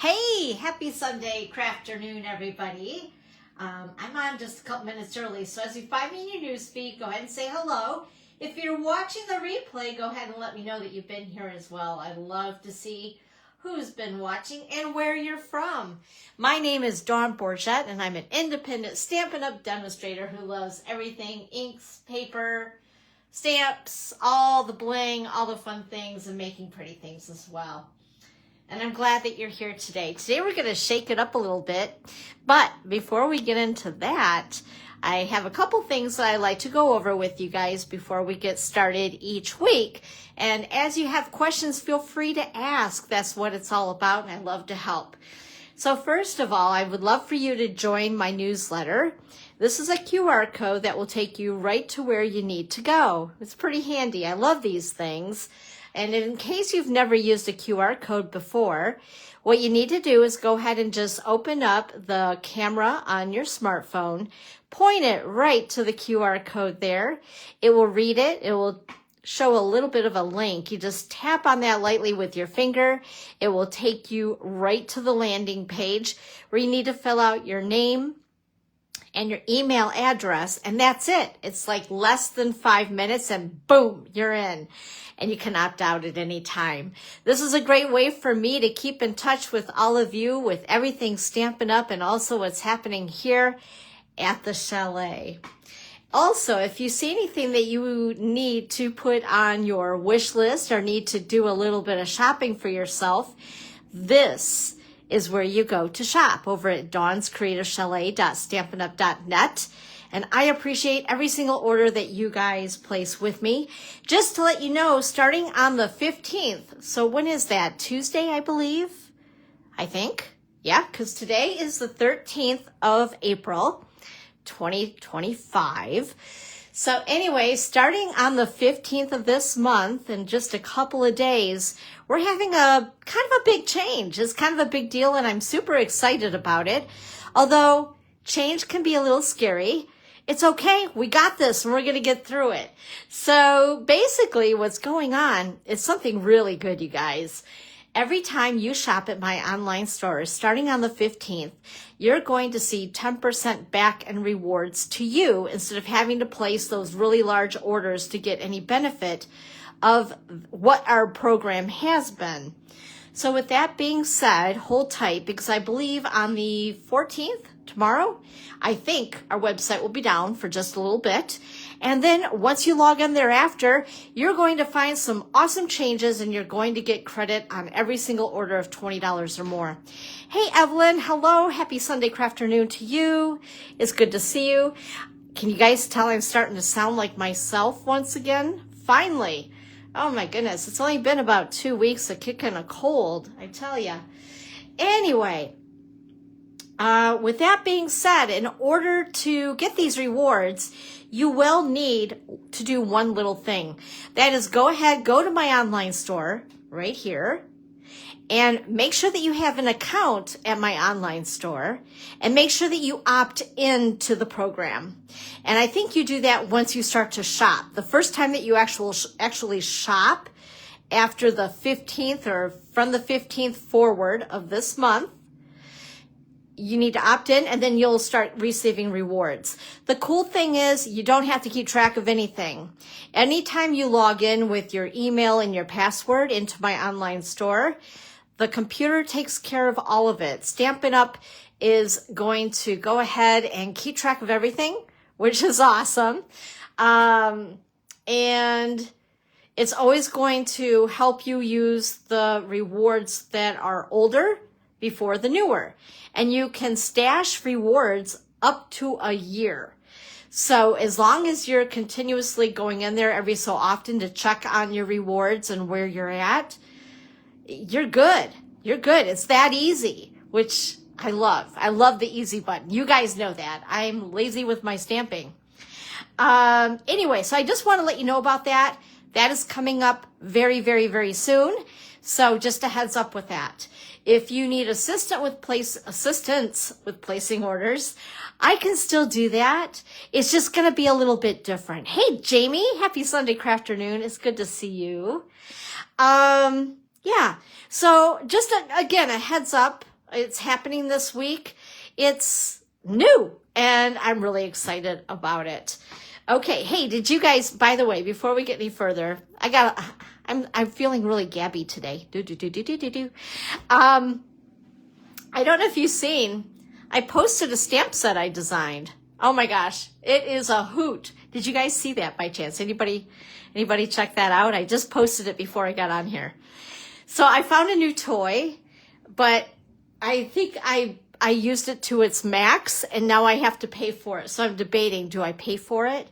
Hey, happy Sunday crafternoon, everybody. I'm on just a couple minutes early, so as you find me in your newsfeed, go ahead and say hello. If you're watching the replay, go ahead and let me know that you've been here as well. I'd love to see who's been watching and where you're from. My name is Dawn Bourgette, and I'm an independent Stampin' Up! Demonstrator who loves everything inks, paper, stamps, all the bling, all the fun things, and making pretty things as well. And I'm glad that you're here today. Today we're going to shake it up a little bit. But before we get into that, I have a couple things that I like to go over with you guys before we get started each week. And as you have questions, feel free to ask. That's what it's all about, and I love to help. So first of all, I would love for you to join my newsletter. This is a QR code that will take you right to where you need to go. It's pretty handy. I love these things. And in case you've never used a QR code before, what you need to do is go ahead and just open up the camera on your smartphone, point it right to the QR code there. It will read it. It will show a little bit of a link. You just tap on that lightly with your finger. It will take you right to the landing page where you need to fill out your name and your email address, and that's it. It's like less than 5 minutes and boom, you're in. And you can opt out at any time. This is a great way for me to keep in touch with all of you with everything Stampin' Up! And also what's happening here at the chalet. Also, if you see anything that you need to put on your wish list or need to do a little bit of shopping for yourself, this is where you go to shop over at dawnscreativechalet.stampinup.net. And I appreciate every single order that you guys place with me. Just to let you know, starting on the 15th, so when is that? Tuesday, I believe? I think. Yeah, because today is the 13th of April, 2025. So anyway, starting on the 15th of this month, in just a couple of days, we're having a kind of a big change. It's kind of a big deal, and I'm super excited about it. Although change can be a little scary. It's okay. We got this, and we're going to get through it. So basically what's going on is something really good, you guys. Every time you shop at my online store, starting on the 15th, you're going to see 10% back and rewards to you instead of having to place those really large orders to get any benefit of what our program has been. So with that being said, hold tight, because I believe on the 14th, tomorrow, I think our website will be down for just a little bit. And then once you log in thereafter, you're going to find some awesome changes, and you're going to get credit on every single order of $20 or more. Hey, Evelyn, hello. Happy Sunday crafternoon to you. It's good to see you. Can you guys tell I'm starting to sound like myself once again? Finally. Oh my goodness. It's only been about 2 weeks of kicking a cold, I tell ya. Anyway, with that being said, in order to get these rewards, you will need to do one little thing. That is, go to my online store right here, and make sure that you have an account at my online store, and make sure that you opt into the program. And I think you do that once you start to shop. The first time that you actually shop after the 15th or from the 15th forward of this month, you need to opt in, and then you'll start receiving rewards. The cool thing is you don't have to keep track of anything. Anytime you log in with your email and your password into my online store, the computer takes care of all of it. Stampin' Up! Is going to go ahead and keep track of everything, which is awesome. And it's always going to help you use the rewards that are older before the newer. And you can stash rewards up to a year. So as long as you're continuously going in there every so often to check on your rewards and where you're at, you're good. You're good. It's that easy, which I love. I love the easy button. You guys know that. I'm lazy with my stamping. Anyway, so I just want to let you know about that. That is coming up very, very, very soon. So just a heads up with that. If you need assistance with placing orders, I can still do that. It's just going to be a little bit different. Hey, Jamie, happy Sunday crafternoon. It's good to see you. Yeah. So just again, a heads up It's happening this week. It's new, and I'm really excited about it. Okay, hey, did you guys, by the way, before we get any further, I'm feeling really gabby today. I don't know if you've seen, I posted a stamp set I designed. Oh my gosh, it is a hoot. Did you guys see that by chance? Anybody check that out? I just posted it before I got on here. So I found a new toy, but I think I used it to its max, and now I have to pay for it. So I'm debating, do I pay for it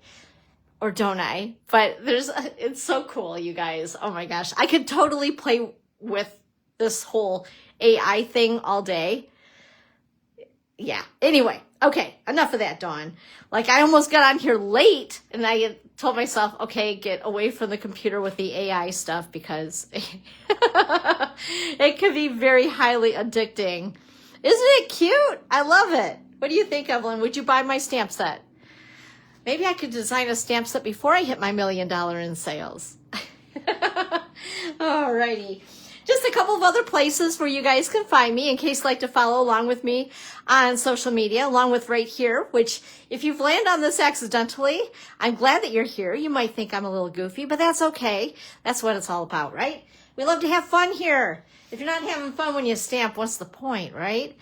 or don't I? But it's so cool, you guys. Oh my gosh. I could totally play with this whole AI thing all day. Yeah. Anyway, okay. Enough of that, Dawn. Like, I almost got on here late, and I told myself, okay, get away from the computer with the AI stuff, because it can be very highly addicting. Isn't it cute? I love it. What do you think, Evelyn? Would you buy my stamp set? Maybe I could design a stamp set before I hit my $1 million in sales. Alrighty. Just a couple of other places where you guys can find me in case you'd like to follow along with me on social media, along with right here, which if you've landed on this accidentally, I'm glad that you're here. You might think I'm a little goofy, but that's okay. That's what it's all about, right? We love to have fun here. If you're not having fun when you stamp, what's the point, right?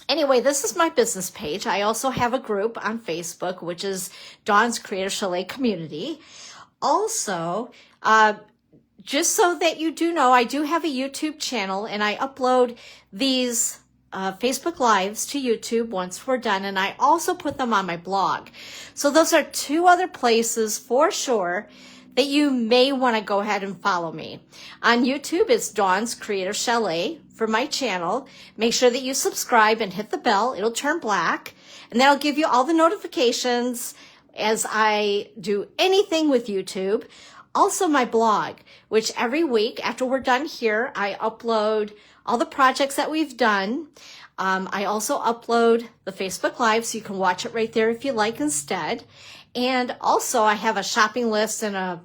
Anyway, this is my business page. I also have a group on Facebook, which is Dawn's Creative Chalet Community. Also, just so that you do know, I do have a YouTube channel, and I upload these Facebook Lives to YouTube once we're done, and I also put them on my blog. So those are two other places for sure that you may want to go ahead and follow me. On YouTube, it's Dawn's Creative Chalet for my channel. Make sure that you subscribe and hit the bell. It'll turn black, and that'll give you all the notifications as I do anything with YouTube. Also my blog, which every week after we're done here, I upload all the projects that we've done. I also upload the Facebook Live, so you can watch it right there if you like instead. And also I have a shopping list and a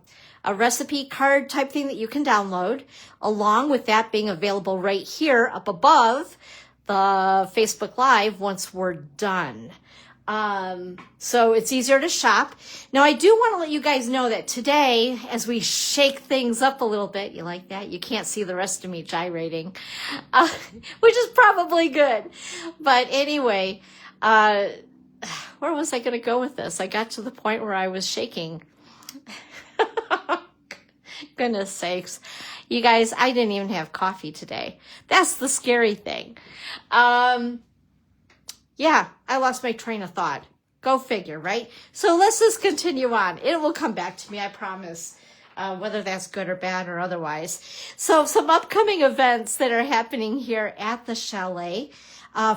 recipe card type thing that you can download, along with that being available right here up above the Facebook Live once we're done. So it's easier to shop. Now, I do want to let you guys know that today, as we shake things up a little bit, you like that? You can't see the rest of me gyrating, which is probably good. But anyway, where was I going to go with this? I got to the point where I was shaking. Goodness sakes. You guys, I didn't even have coffee today. That's the scary thing. Yeah, I lost my train of thought. Go figure, right? So let's just continue on. It will come back to me, I promise, whether that's good or bad or otherwise. So some upcoming events that are happening here at the chalet.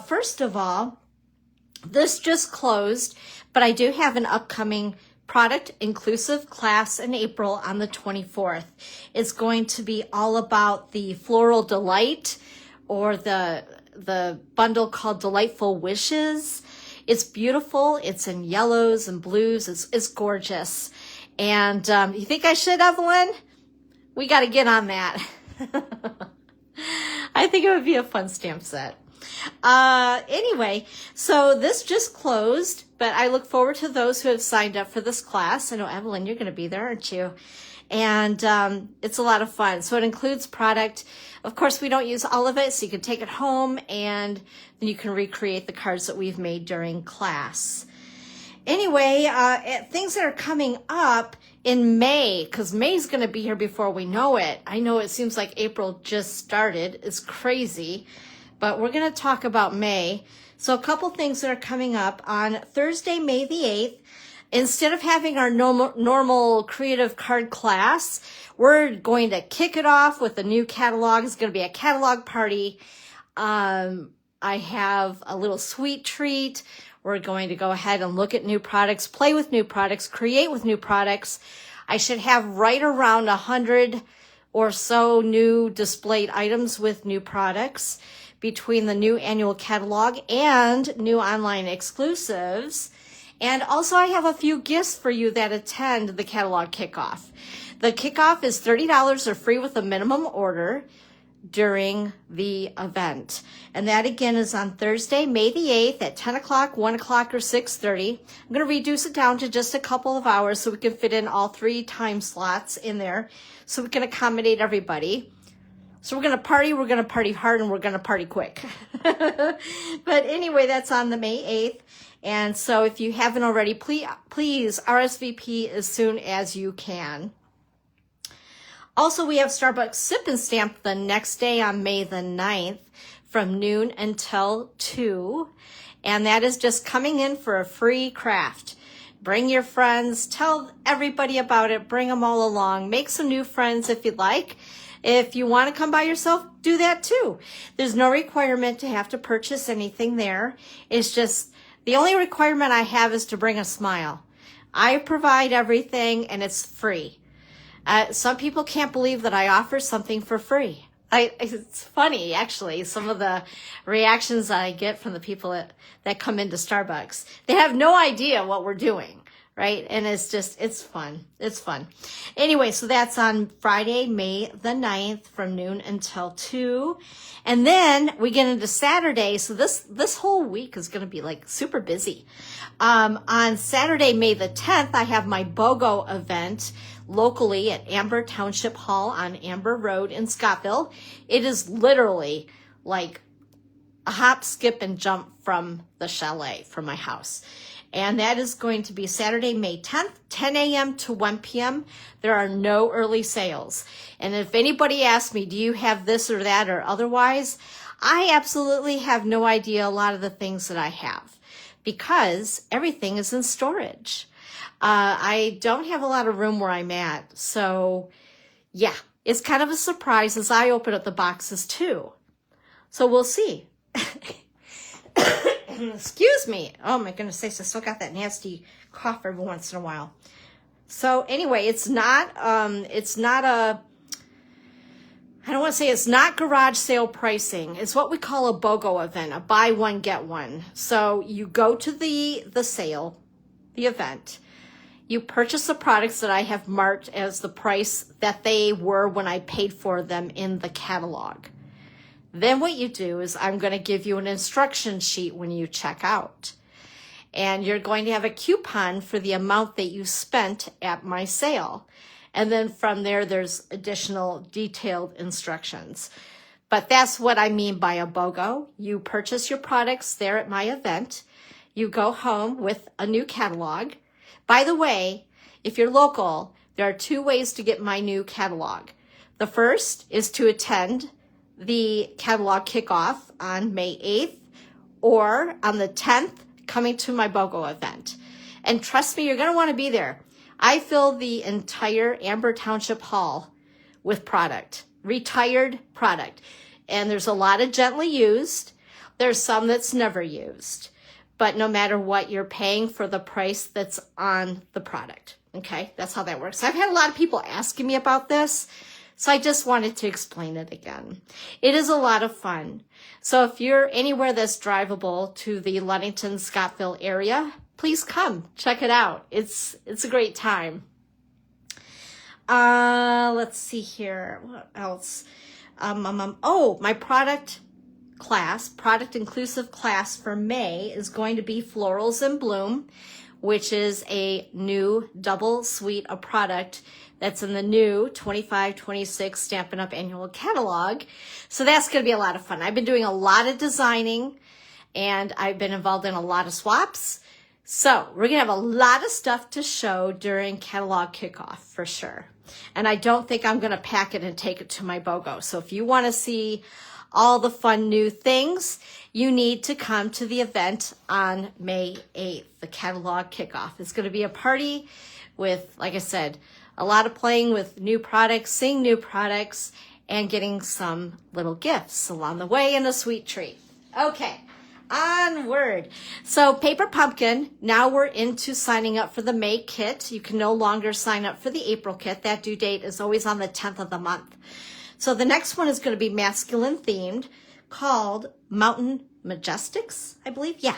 First of all, this just closed, but I do have an upcoming product inclusive class in April on the 24th. It's going to be all about the Floral Delight, or the bundle called Delightful Wishes. It's beautiful. It's in yellows and blues. It's gorgeous. And you think I should, Evelyn? We got to get on that. I think it would be a fun stamp set. Anyway, so this just closed, but I look forward to those who have signed up for this class. I know, Evelyn, you're going to be there, aren't you? And it's a lot of fun. So it includes product. Of course, we don't use all of it, so you can take it home, and then you can recreate the cards that we've made during class. Anyway, things that are coming up in May, because May's going to be here before we know it. I know it seems like April just started. It's crazy. But we're going to talk about May. So a couple things that are coming up on Thursday, May the 8th. Instead of having our normal creative card class, we're going to kick it off with a new catalog. It's going to be a catalog party. I have a little sweet treat. We're going to go ahead and look at new products, play with new products, create with new products. I should have right around 100 or so new displayed items with new products between the new annual catalog and new online exclusives. And also I have a few gifts for you that attend the catalog kickoff. The kickoff is $30 or free with a minimum order. during the event. And that again is on Thursday, May the 8th at 10 o'clock, 1 o'clock, or 6:30. I'm going to reduce it down to just a couple of hours so we can fit in all 3 time slots in there so we can accommodate everybody. So we're going to party hard, and we're going to party quick. But anyway, that's on the May 8th. And so if you haven't already, please RSVP as soon as you can. Also, we have Starbucks Sip and Stamp the next day on May the 9th from noon until 2. And that is just coming in for a free craft. Bring your friends, tell everybody about it, bring them all along, make some new friends if you'd like. If you want to come by yourself, do that too. There's no requirement to have to purchase anything there. It's just, the only requirement I have is to bring a smile. I provide everything and it's free. Some people can't believe that I offer something for free. It's funny, actually, some of the reactions I get from the people that come into Starbucks. They have no idea what we're doing, right? And it's fun. It's fun. Anyway, so that's on Friday, May the 9th from noon until 2. And then we get into Saturday. So this whole week is going to be like super busy. On Saturday, May the 10th, I have my BOGO event locally at Amber Township Hall on Amber Road in Scottville. It is literally like a hop, skip, and jump from the chalet from my house. And that is going to be Saturday, May 10th, 10 a.m. to 1 p.m. There are no early sales. And if anybody asks me, do you have this or that or otherwise? I absolutely have no idea a lot of the things that I have because everything is in storage. I don't have a lot of room where I'm at. So yeah, it's kind of a surprise as I open up the boxes too. So we'll see. Excuse me. Oh my goodness sakes, I still got that nasty cough every once in a while. So anyway, it's not garage sale pricing. It's what we call a BOGO event, a buy one, get one. So you go to the sale, the event, you purchase the products that I have marked as the price that they were when I paid for them in the catalog. Then what you do is I'm going to give you an instruction sheet when you check out. And you're going to have a coupon for the amount that you spent at my sale. And then from there, there's additional detailed instructions. But that's what I mean by a BOGO. You purchase your products there at my event. You go home with a new catalog. By the way, if you're local, there are 2 ways to get my new catalog. The first is to attend the catalog kickoff on May 8th or on the 10th coming to my BOGO event. And trust me, you're going to want to be there. I fill the entire Amber Township Hall with product, retired product. And there's a lot of gently used. There's some that's never used. But no matter what, you're paying for the price that's on the product. Okay, that's how that works. I've had a lot of people asking me about this, so I just wanted to explain it again. It is a lot of fun. So if you're anywhere that's drivable to the Ludington, Scottville area, please come check it out. It's a great time. Let's see here. What else? My product inclusive class for May is going to be Florals in Bloom, which is a new double suite of product that's in the new 25-26 Stampin' Up! Annual Catalog. So that's going to be a lot of fun. I've been doing a lot of designing and I've been involved in a lot of swaps. So we're going to have a lot of stuff to show during catalog kickoff for sure. And I don't think I'm going to pack it and take it to my BOGO. So if you want to see all the fun new things, you need to come to the event on May 8th, the catalog kickoff. It's going to be a party with, like I said, a lot of playing with new products, seeing new products, and getting some little gifts along the way and a sweet treat. Okay, onward. So Paper Pumpkin, now we're into signing up for the May kit. You can no longer sign up for the April kit. That due date is always on the 10th of the month. So the next one is going to be masculine themed, called Mountain Majestics, I believe. Yeah.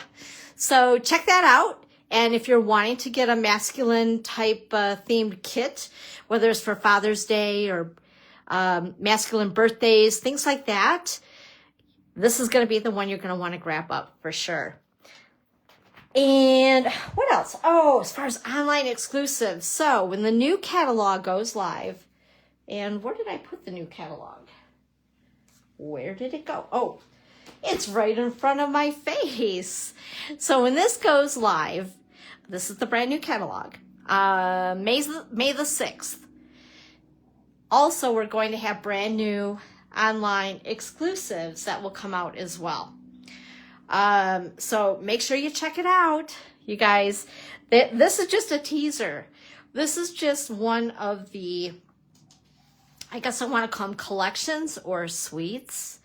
So check that out. And if you're wanting to get a masculine type themed kit, whether it's for Father's Day or masculine birthdays, things like that. This is going to be the one you're going to want to grab up for sure. And what else? Oh, as far as online exclusives. So when the new catalog goes live, and where did I put the new catalog? Where did it go? Oh, it's right in front of my face. So when this goes live, this is the brand new catalog, May the 6th. Also, we're going to have brand new online exclusives that will come out as well. So make sure you check it out, you guys. This is just a teaser. This is just one of the, I guess I want to call them collections or suites,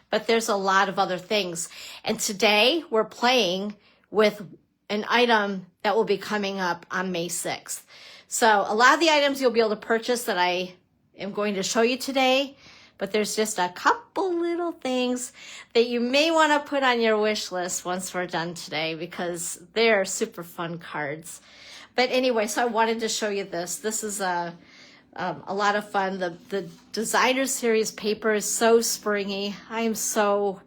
but there's a lot of other things. And today we're playing with an item that will be coming up on May 6th. So a lot of the items you'll be able to purchase that I am going to show you today, but there's just a couple little things that you may want to put on your wish list once we're done today, because they're super fun cards. But anyway, so I wanted to show you this. This is a lot of fun. The designer series paper is so springy. I am so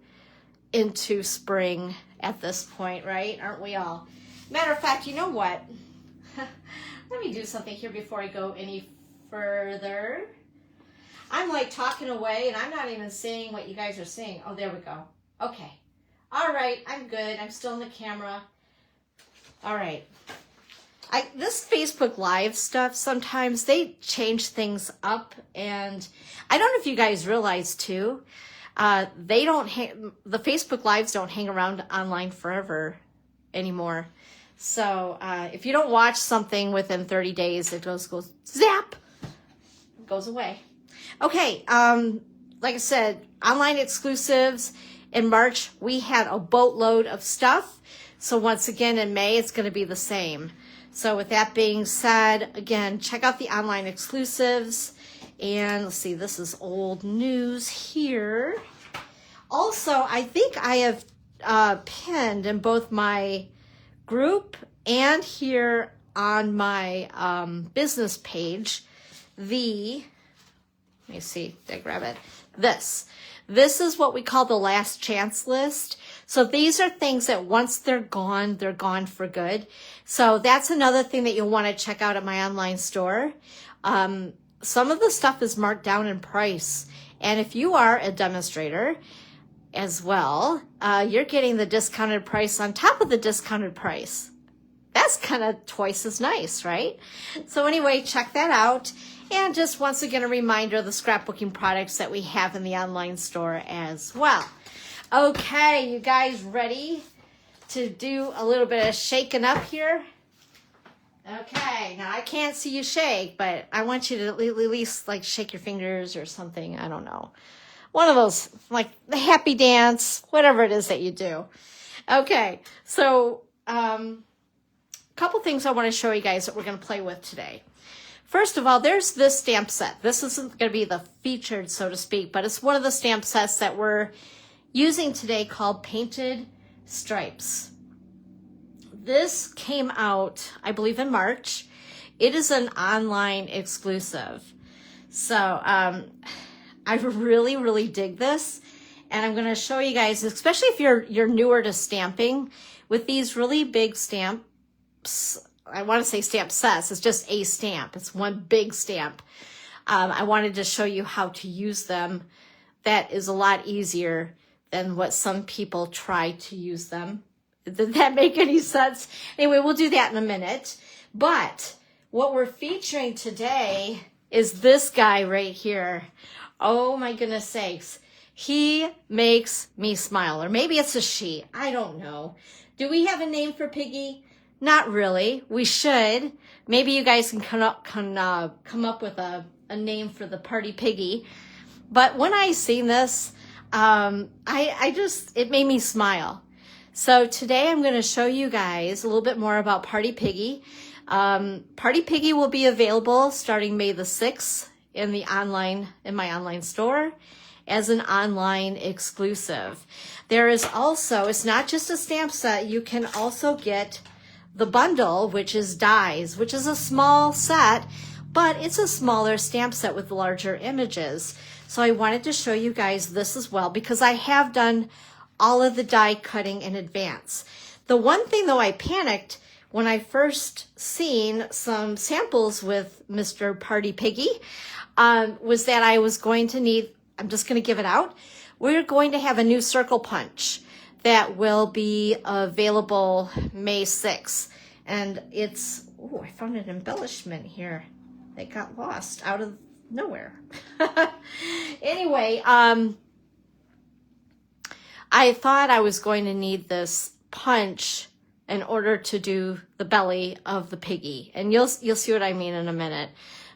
into spring at this point, right? Aren't we all? Matter of fact, you know what? Let me do something here before I go any further. I'm like talking away and I'm not even seeing what you guys are seeing. Oh, there we go. Okay. All right. I'm good. I'm still in the camera. All right. This Facebook Live stuff, sometimes they change things up, and I don't know if you guys realize too, the Facebook Lives don't hang around online forever anymore. So if you don't watch something within 30 days, it goes zap, it goes away. Okay, like I said, online exclusives. In March, we had a boatload of stuff. So once again, in May, it's going to be the same. So with that being said, again, check out the online exclusives. And let's see, this is old news here. Also, I think I have pinned in both my group and here on my business page, let me see, did I grab it? This is what we call the last chance list. So these are things that once they're gone for good. So that's another thing that you'll want to check out at my online store. Some of the stuff is marked down in price. And if you are a demonstrator as well, you're getting the discounted price on top of the discounted price. That's kind of twice as nice, right? So anyway, check that out. And just once again, a reminder of the scrapbooking products that we have in the online store as well. Okay, you guys ready to do a little bit of shaking up here? Okay, now I can't see you shake, but I want you to at least like shake your fingers or something. I don't know. One of those, like the happy dance, whatever it is that you do. Okay, so couple things I want to show you guys that we're going to play with today. First of all, there's this stamp set. This isn't going to be the featured, so to speak, but it's one of the stamp sets that we're using today called Painted Stripes. This came out, I believe, in March. It is an online exclusive. So I really, really dig this. And I'm going to show you guys, especially if you're newer to stamping, with these really big stamps. I want to say stamp sets. It's just a stamp. It's one big stamp. I wanted to show you how to use them. That is a lot easier than what some people try to use them. Did that make any sense? Anyway, we'll do that in a minute. But what we're featuring today is this guy right here. Oh my goodness sakes. He makes me smile. Or maybe it's a she. I don't know. Do we have a name for Piggy? Not really. We should. Maybe you guys can come up with a name for the party Piggy. But when I seen this, it made me smile. So today I'm going to show you guys a little bit more about Party Piggy. Party Piggy will be available starting May the 6th in my online store as an online exclusive. There is also, it's not just a stamp set, you can also get the bundle, which is dies, which is a small set, but it's a smaller stamp set with larger images. So I wanted to show you guys this as well because I have done all of the die cutting in advance. The one thing though I panicked when I first seen some samples with Mr. Party Piggy was that I was going to need, I'm just going to give it out, we're going to have a new circle punch that will be available May 6th. And it's, oh, I found an embellishment here that got lost out of nowhere. Anyway, I thought I was going to need this punch in order to do the belly of the piggy. And you'll see what I mean in a minute.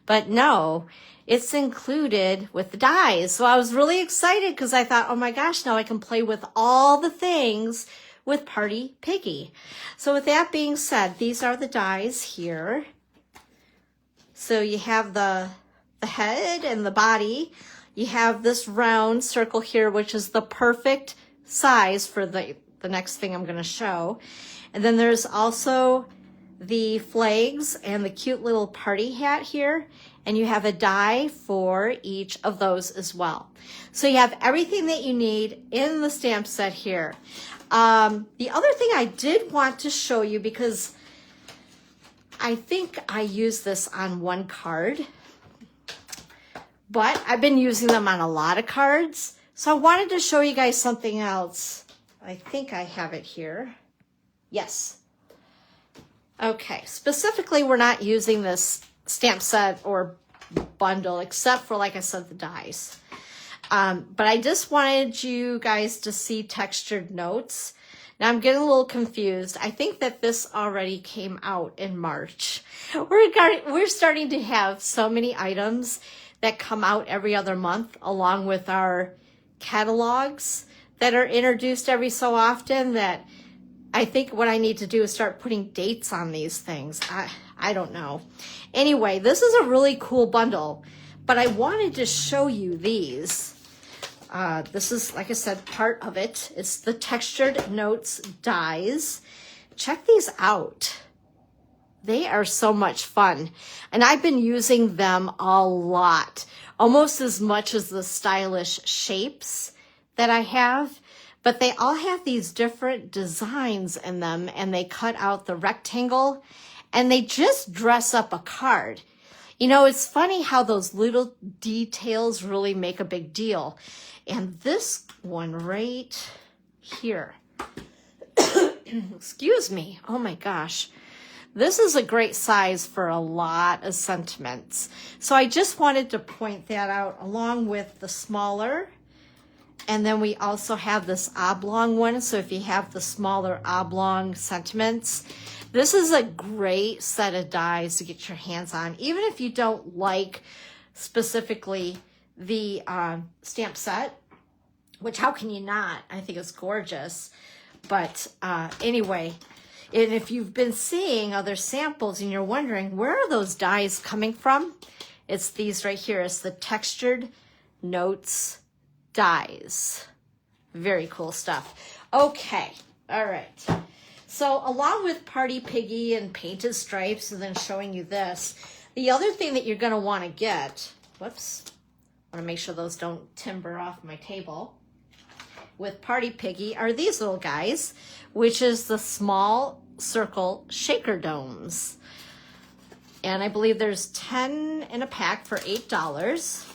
But no, it's included with the dies. So I was really excited because I thought, oh my gosh, now I can play with all the things with Party Piggy. So with that being said, these are the dies here. So you have the head and the body. You have this round circle here, which is the perfect size for the next thing I'm going to show. And then there's also the flags and the cute little party hat here. And you have a die for each of those as well. So you have everything that you need in the stamp set here. The other thing I did want to show you, because I think I used this on one card, but I've been using them on a lot of cards. So I wanted to show you guys something else. I think I have it here. Yes. Okay, specifically, we're not using this stamp set or bundle, except for, like I said, the dies. But I just wanted you guys to see textured notes. Now I'm getting a little confused. I think that this already came out in March. We're starting to have so many items that come out every other month, along with our catalogs that are introduced every so often, that I think what I need to do is start putting dates on these things. I don't know. Anyway, this is a really cool bundle, but I wanted to show you these. This is, like I said, part of it. It's the Textured Notes dies. Check these out. They are so much fun. And I've been using them a lot, almost as much as the stylish shapes that I have. But they all have these different designs in them, and they cut out the rectangle, and they just dress up a card. You know, it's funny how those little details really make a big deal. And this one right here, excuse me, oh my gosh. This is a great size for a lot of sentiments. So I just wanted to point that out along with the smaller. And then we also have this oblong one. So if you have the smaller oblong sentiments, this is a great set of dies to get your hands on. Even if you don't like specifically the stamp set, which how can you not? I think it's gorgeous. But anyway, and if you've been seeing other samples and you're wondering, where are those dies coming from? It's these right here. It's the Textured Notes dies. Very cool stuff. Okay, all right. So along with Party Piggy and Painted Stripes and then showing you this, the other thing that you're going to want to get, whoops, I want to make sure those don't timber off my table, with Party Piggy are these little guys, which is the small circle shaker domes. And I believe there's 10 in a pack for $8.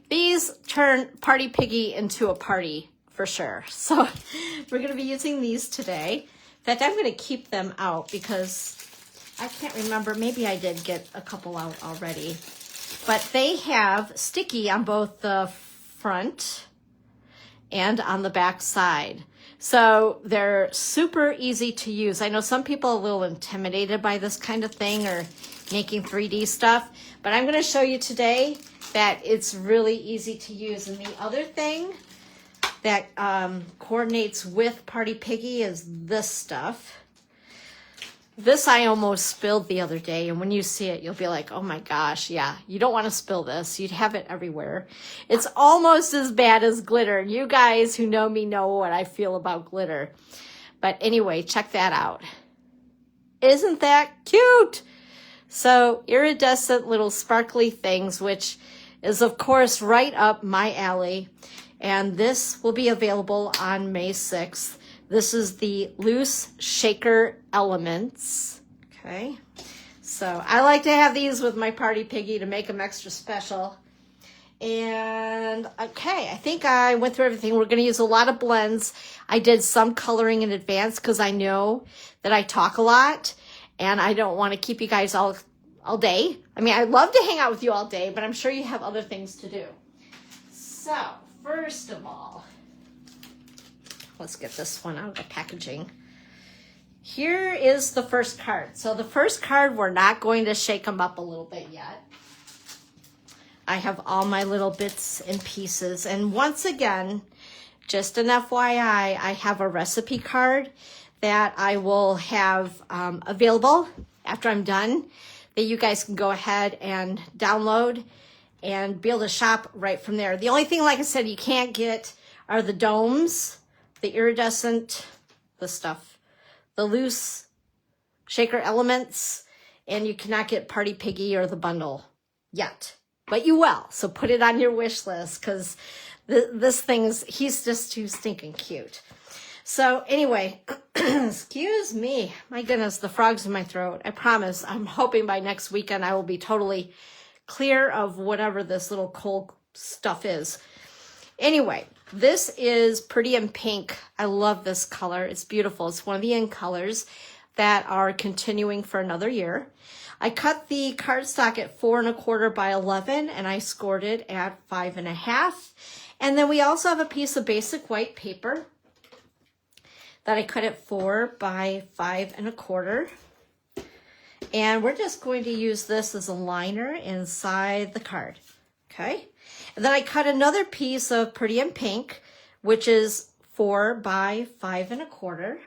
These turn Party Piggy into a party for sure. So we're going to be using these today. In fact, I'm going to keep them out because I can't remember. Maybe I did get a couple out already. But they have sticky on both the front and on the back side. So they're super easy to use. I know some people are a little intimidated by this kind of thing or making 3D stuff, but I'm going to show you today that it's really easy to use. And the other thing that coordinates with Party Piggy is this stuff. This I almost spilled the other day, and when you see it, you'll be like, oh my gosh, yeah, you don't want to spill this. You'd have it everywhere. It's almost as bad as glitter. You guys who know me know what I feel about glitter. But anyway, check that out. Isn't that cute? So iridescent little sparkly things, which is of course right up my alley. And this will be available on May 6th. This is the Loose Shaker Elements. Okay. So I like to have these with my Party Piggy to make them extra special. And okay, I think I went through everything. We're going to use a lot of blends. I did some coloring in advance because I know that I talk a lot and I don't want to keep you guys all day. I mean, I'd love to hang out with you all day, but I'm sure you have other things to do. So first of all, let's get this one out of the packaging. Here is the first card. So the first card, we're not going to shake them up a little bit yet. I have all my little bits and pieces. And once again, just an FYI, I have a recipe card that I will have available after I'm done that you guys can go ahead and download and be able to shop right from there. The only thing, like I said, you can't get are the domes, the iridescent, the loose shaker elements, and you cannot get Party Piggy or the bundle yet. But you will, so put it on your wish list because this he's just too stinking cute. So anyway, excuse me. My goodness, the frog's in my throat. I promise. I'm hoping by next weekend I will be totally clear of whatever this little cold stuff is. Anyway, this is Pretty in Pink. I love this color. It's beautiful. It's one of the in colors that are continuing for another year. I cut the cardstock at 4 1/4 by 11 and I scored it at 5 1/2. And then we also have a piece of basic white paper that I cut at 4 by 5 1/4. And we're just going to use this as a liner inside the card. Okay. And then I cut another piece of Pretty in Pink, which is 4 by 5 1/4.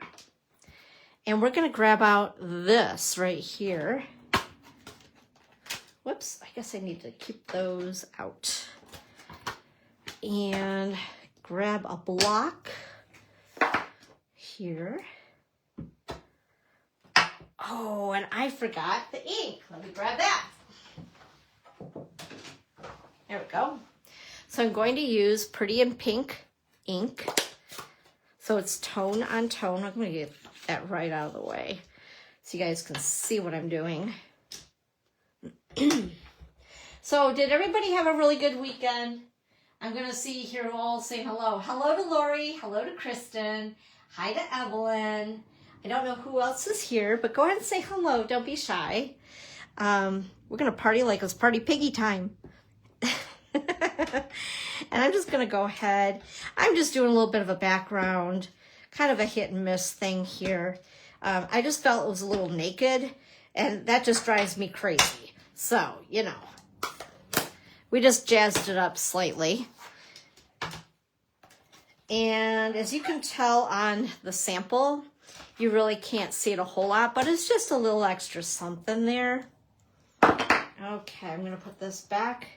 And we're going to grab out this right here. Whoops, I guess I need to keep those out. And grab a block here. Oh, and I forgot the ink. Let me grab that. There we go. So I'm going to use Pretty in Pink ink. So it's tone on tone. I'm going to get that right out of the way so you guys can see what I'm doing. So did everybody have a really good weekend? I'm going to see here all saying hello. Hello to Lori. Hello to Kristen. Hi to Evelyn. I don't know who else is here, but go ahead and say hello. Don't be shy. We're going to party like it's Party Piggy time. And I'm just going to go ahead. I'm just doing a little bit of a background, kind of a hit and miss thing here. I just felt it was a little naked, and that just drives me crazy. So, you know, we just jazzed it up slightly. And as you can tell on the sample, you really can't see it a whole lot, but it's just a little extra something there. Okay, I'm going to put this back.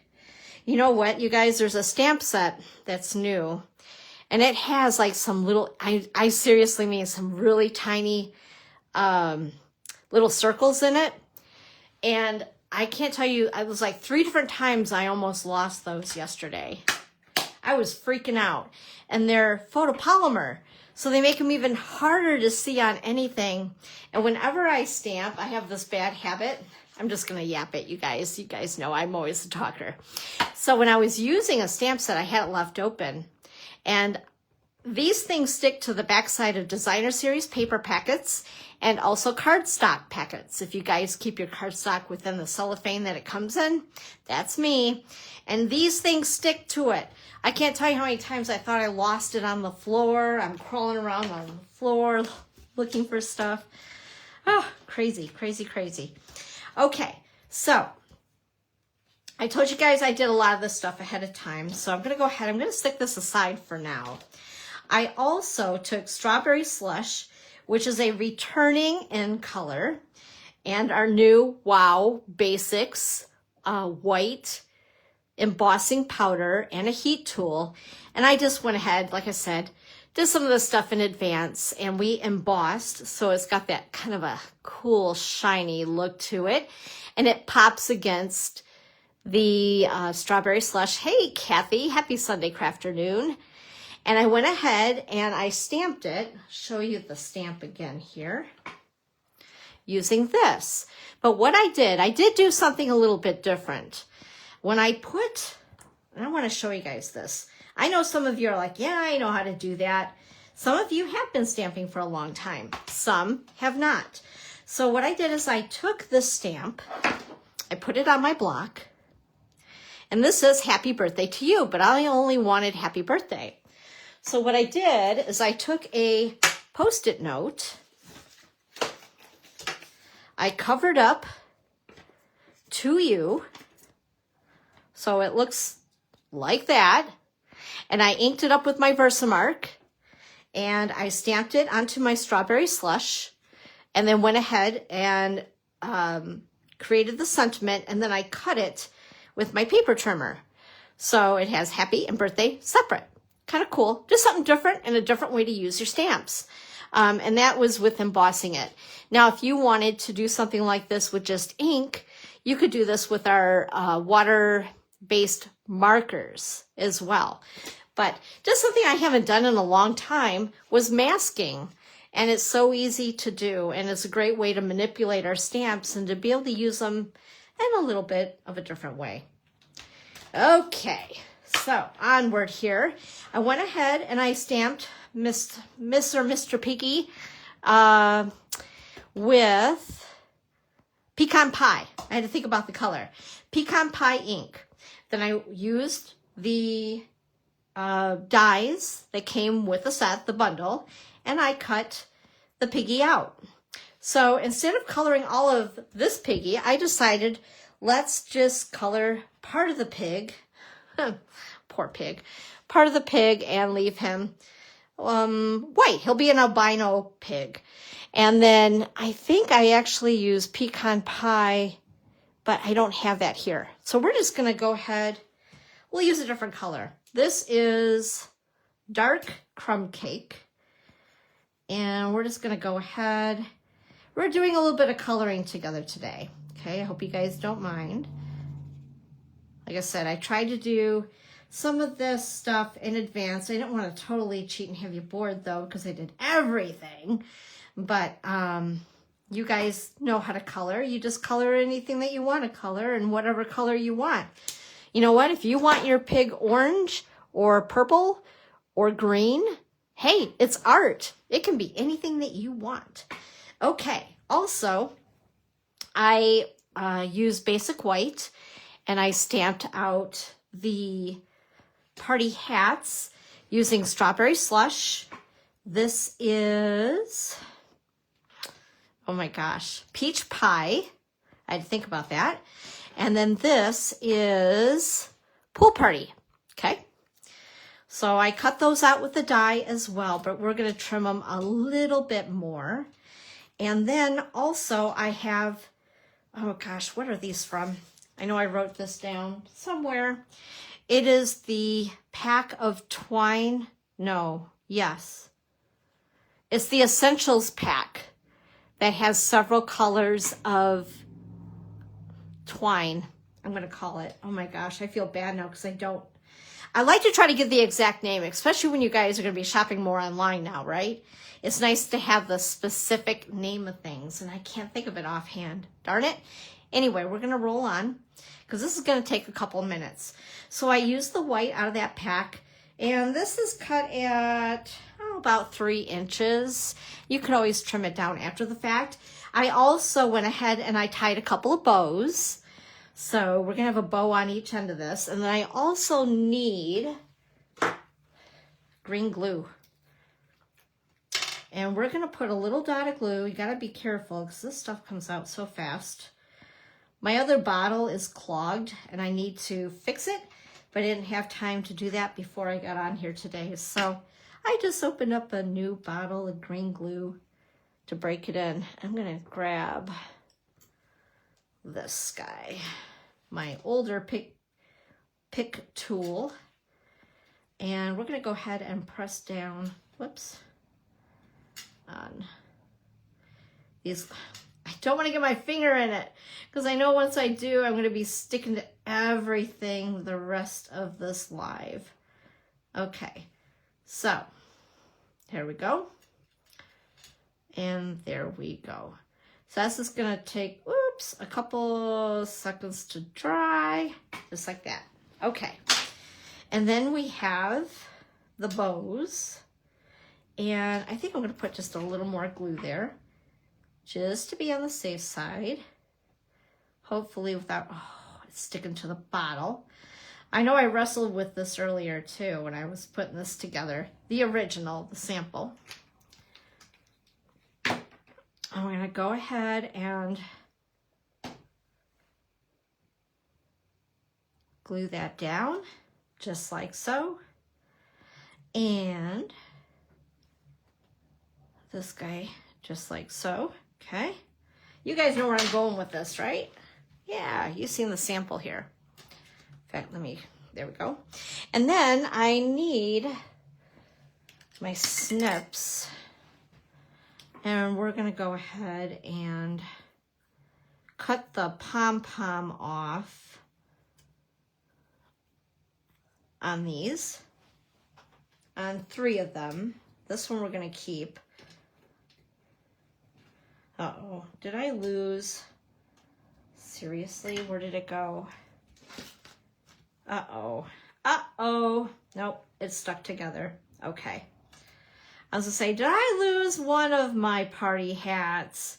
You know what, you guys, there's a stamp set that's new, and it has like some little, I seriously mean some really tiny little circles in it. And I can't tell you, I was like 3 different times I almost lost those yesterday. I was freaking out. And they're photopolymer, so they make them even harder to see on anything. And whenever I stamp, I have this bad habit. I'm just going to yap it, you guys. You guys know I'm always a talker. So when I was using a stamp set, I had it left open. And these things stick to the backside of Designer Series paper packets and also cardstock packets. If you guys keep your cardstock within the cellophane that it comes in, that's me. And these things stick to it. I can't tell you how many times I thought I lost it on the floor. I'm crawling around on the floor looking for stuff. Oh, crazy, crazy, crazy. Okay, so I told you guys I did a lot of this stuff ahead of time. So I'm going to go ahead. I'm going to stick this aside for now. I also took Strawberry Slush, which is a returning in color, and our new Wow Basics white embossing powder and a heat tool. And I just went ahead, like I said, did some of this stuff in advance, and we embossed, so it's got that kind of a cool, shiny look to it, and it pops against the strawberry slush. Hey, Kathy, happy Sunday crafternoon. And I went ahead and I stamped it. Show you the stamp again here using this. But what I did do something a little bit different. When I put, and I want to show you guys this. I know some of you are like, yeah, I know how to do that. Some of you have been stamping for a long time. Some have not. So what I did is I took this stamp, I put it on my block, and this says happy birthday to you, but I only wanted happy birthday. So what I did is I took a Post-it note, I covered up to you, so it looks like that, and I inked it up with my Versamark, and I stamped it onto my strawberry slush, and then went ahead and created the sentiment, and then I cut it with my paper trimmer. So it has happy and birthday separate. Kind of cool. Just something different and a different way to use your stamps. And that was with embossing it. Now, if you wanted to do something like this with just ink, you could do this with our water-based markers as well. But just something I haven't done in a long time was masking. And it's so easy to do. And it's a great way to manipulate our stamps and to be able to use them in a little bit of a different way. Okay. So onward here, I went ahead and I stamped Miss or Mr. Piggy with pecan pie. I had to think about the color. Pecan pie ink. Then I used the dies that came with the set, the bundle, and I cut the piggy out. So instead of coloring all of this piggy, I decided let's just color part of the pig. Poor pig. Part of the pig and leave him white. He'll be an albino pig. And then I think I actually use pecan pie, but I don't have that here. So we're just going to go ahead. We'll use a different color. This is dark crumb cake. And we're just going to go ahead. We're doing a little bit of coloring together today. Okay, I hope you guys don't mind. Like I said, I tried to do some of this stuff in advance. I didn't want to totally cheat and have you bored though, because I did everything. But you guys know how to color. You just color anything that you want to color and whatever color you want. You know what? If you want your pig orange or purple or green, hey, it's art. It can be anything that you want. Okay. Also, I used basic white and I stamped out the party hats using strawberry slush. This is, oh my gosh, peach pie. I had to think about that. And then this is pool party. Okay. So I cut those out with the die as well, but we're going to trim them a little bit more. And then also I have, oh gosh, what are these from? I know I wrote this down somewhere. It is the pack of twine. No, yes. It's the essentials pack that has several colors of twine. I'm going to call it. Oh my gosh, I feel bad now because I like to try to give the exact name, especially when you guys are going to be shopping more online now, right? It's nice to have the specific name of things, and I can't think of it offhand. Darn it. Anyway, we're going to roll on because this is going to take a couple of minutes. So I used the white out of that pack, and this is cut at about 3 inches. You could always trim it down after the fact. I also went ahead and I tied a couple of bows. So we're going to have a bow on each end of this. And then I also need green glue. And we're going to put a little dot of glue. You got to be careful because this stuff comes out so fast. My other bottle is clogged and I need to fix it, but I didn't have time to do that before I got on here today. So I just opened up a new bottle of green glue to break it in. I'm going to grab this guy, my older pick tool, And we're gonna go ahead and press down, whoops, on these. I don't want to get my finger in it because I know once I do, I'm going to be sticking to everything the rest of this live. Okay, so here we go. And there we go. So this is going to take, oops, a couple seconds to dry, just like that. Okay, and then we have the bows. And I think I'm going to put just a little more glue there, just to be on the safe side. Hopefully without, oh, it's sticking to the bottle. I know I wrestled with this earlier too when I was putting this together. The original, the sample. I'm going to go ahead and glue that down, just like so. And this guy, just like so. Okay. You guys know where I'm going with this, right? Yeah, you've seen the sample here. In fact, there we go. And then I need my snips. And we're going to go ahead and cut the pom-pom off on these. On 3 of them. This one we're going to keep. Uh-oh, did I lose? Seriously, where did it go? Uh-oh, nope, it's stuck together. Okay. I was gonna say, did I lose one of my party hats?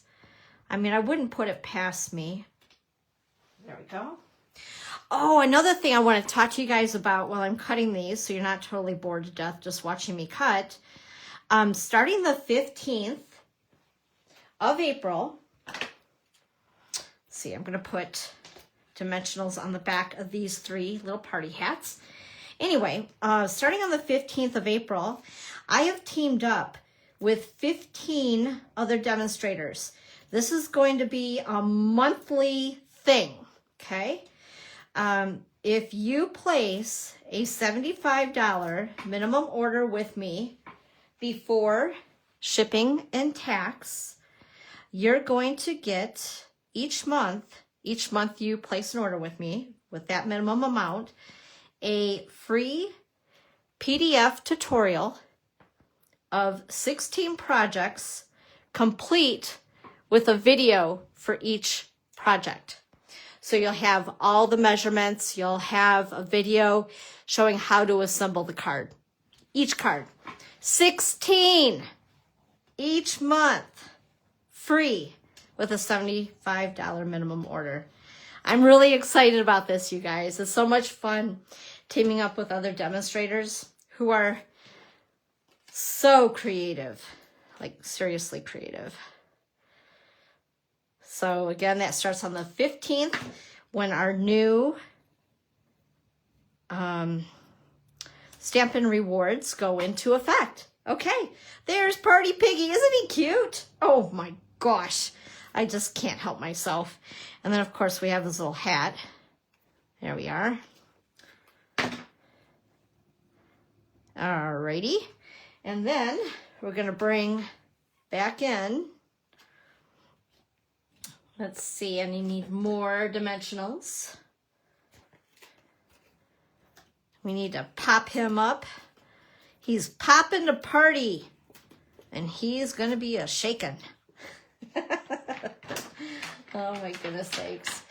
I mean, I wouldn't put it past me. There we go. Oh, another thing I want to talk to you guys about while I'm cutting these, so you're not totally bored to death just watching me cut. Starting the 15th, of April, see, I'm going to put dimensionals on the back of these 3 little party hats. Anyway, starting on the 15th of April, I have teamed up with 15 other demonstrators. This is going to be a monthly thing, okay? If you place a $75 minimum order with me before shipping and tax, you're going to get each month you place an order with me with that minimum amount, a free PDF tutorial of 16 projects complete with a video for each project. So you'll have all the measurements, you'll have a video showing how to assemble the card. Each card. 16 each month. Free with a $75 minimum order. I'm really excited about this, you guys. It's so much fun teaming up with other demonstrators who are so creative, like seriously creative. So again, that starts on the 15th when our new Stampin' Rewards go into effect. Okay, there's Party Piggy. Isn't he cute? Oh my gosh, I just can't help myself. And then of course we have this little hat. There we are. Alrighty. And then we're gonna bring back in, let's see, and you need more dimensionals. We need to pop him up. He's popping the party, and he's gonna be a shakin'. Oh my goodness sakes.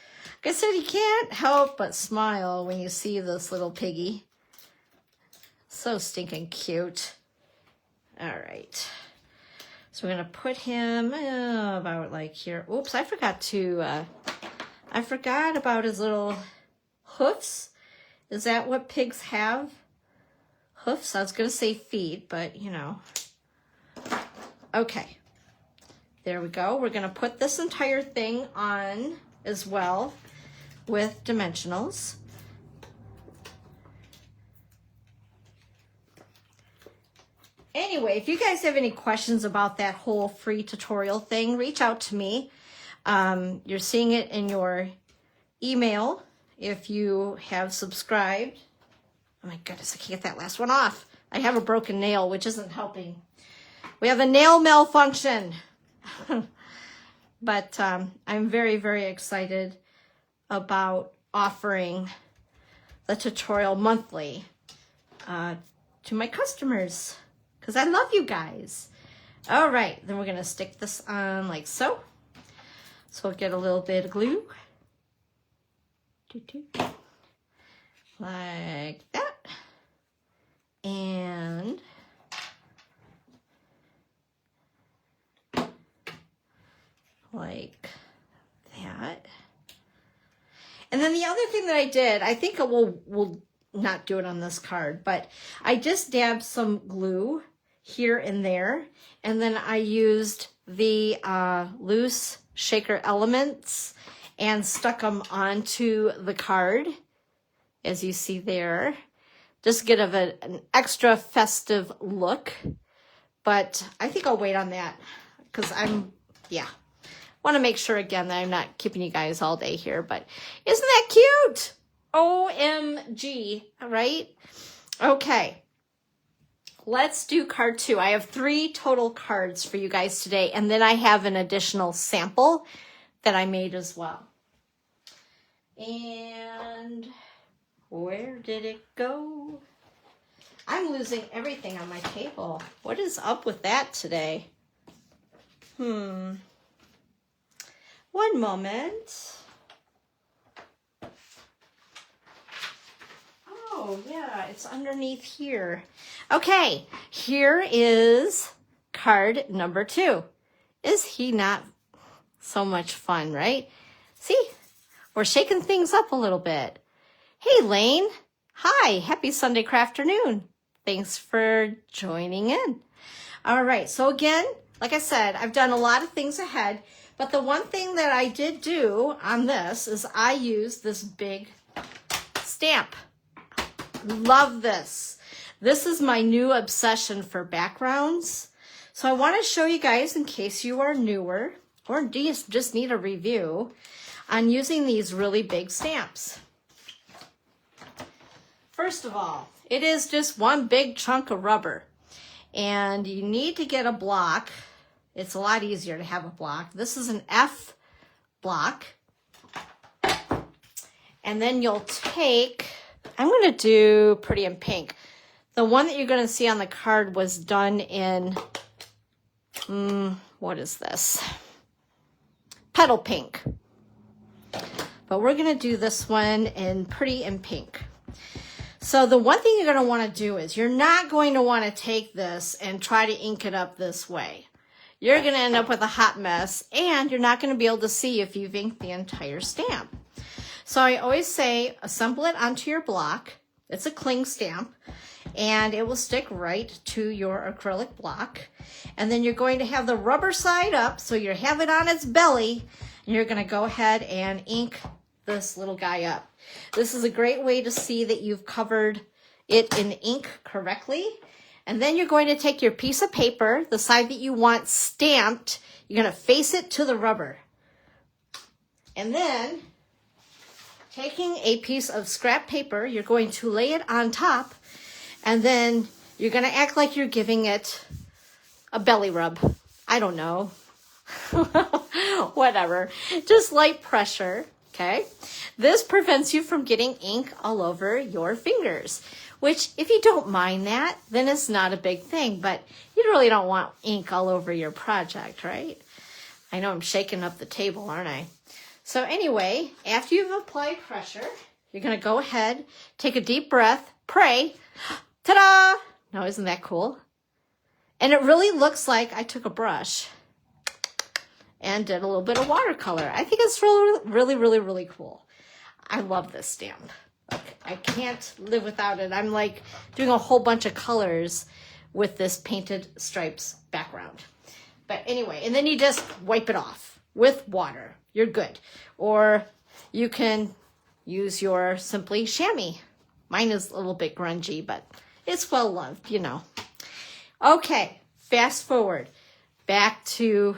Like I said, you can't help but smile when you see this little piggy. So stinking cute. All right. So we're gonna put him about like here. Oops, I forgot about his little hoofs. Is that what pigs have? Hoofs? I was gonna say feet, but you know. Okay. There we go. We're going to put this entire thing on as well with dimensionals. Anyway, if you guys have any questions about that whole free tutorial thing, reach out to me. You're seeing it in your email if you have subscribed Oh my goodness, I can't get that last one off. I have a broken nail, which isn't helping. We have a nail malfunction. But I'm very, very excited about offering the tutorial monthly to my customers because I love you guys. All right, then we're going to stick this on like so. So we'll get a little bit of glue. Like that. And like that. And then the other thing that I did, I think we'll not do it on this card, but I just dabbed some glue here and there. And then I used the loose shaker elements and stuck them onto the card, as you see there. Just get an extra festive look. But I think I'll wait on that because want to make sure again that I'm not keeping you guys all day here, but isn't that cute? OMG, right? Okay, let's do card 2. I have 3 total cards for you guys today, and then I have an additional sample that I made as well. And where did it go? I'm losing everything on my table. What is up with that today? One moment. Oh, yeah, it's underneath here. Okay, here is card number 2. Is he not so much fun, right? See, we're shaking things up a little bit. Hey, Lane. Hi, happy Sunday crafternoon. Thanks for joining in. All right, so again, like I said, I've done a lot of things ahead. But the one thing that I did do on this is I used this big stamp. Love this. This is my new obsession for backgrounds. So I want to show you guys, in case you are newer or just need a review, on using these really big stamps. First of all, it is just one big chunk of rubber. And you need to get a block. It's a lot easier to have a block. This is an F block. And then you'll take, I'm going to do Pretty in Pink. The one that you're going to see on the card was done in, what is this? Petal Pink. But we're going to do this one in Pretty in Pink. So the one thing you're going to want to do is you're not going to want to take this and try to ink it up this way. You're going to end up with a hot mess, and you're not going to be able to see if you've inked the entire stamp. So I always say assemble it onto your block. It's a cling stamp, and it will stick right to your acrylic block. And then you're going to have the rubber side up, so you have it on its belly, and you're going to go ahead and ink this little guy up. This is a great way to see that you've covered it in ink correctly. And then you're going to take your piece of paper, the side that you want stamped, you're going to face it to the rubber. And then, taking a piece of scrap paper, you're going to lay it on top, and then you're going to act like you're giving it a belly rub. I don't know. Whatever. Just light pressure, okay? This prevents you from getting ink all over your fingers. Which, if you don't mind that, then it's not a big thing. But you really don't want ink all over your project, right? I know I'm shaking up the table, aren't I? So anyway, after you've applied pressure, you're going to go ahead, take a deep breath, pray. Ta-da! Now, isn't that cool? And it really looks like I took a brush and did a little bit of watercolor. I think it's really, really, really cool. I love this stamp. I can't live without it. I'm like doing a whole bunch of colors with this painted stripes background. But anyway, and then you just wipe it off with water. You're good. Or you can use your Simply chamois. Mine is a little bit grungy, but it's well loved, you know. Okay, fast forward back to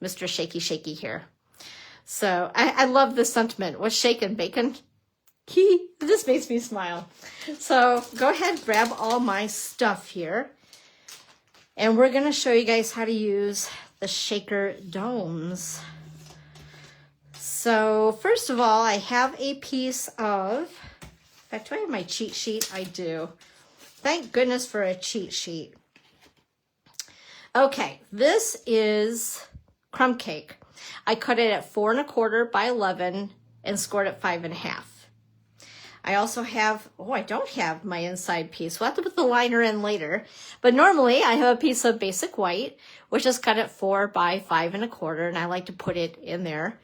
Mr. Shaky Shaky here. So I love this sentiment. What's shaking, bacon? This makes me smile. So go ahead, grab all my stuff here. And we're going to show you guys how to use the shaker domes. So first of all, I have a piece of, in fact, do I have my cheat sheet? I do. Thank goodness for a cheat sheet. Okay, this is crumb cake. I cut it at 4 1/4 by 11 and scored it 5 1/2. I also have, oh, I don't have my inside piece. We'll have to put the liner in later. But normally I have a piece of basic white, which is cut at 4 by 5 1/4, and I like to put it in there.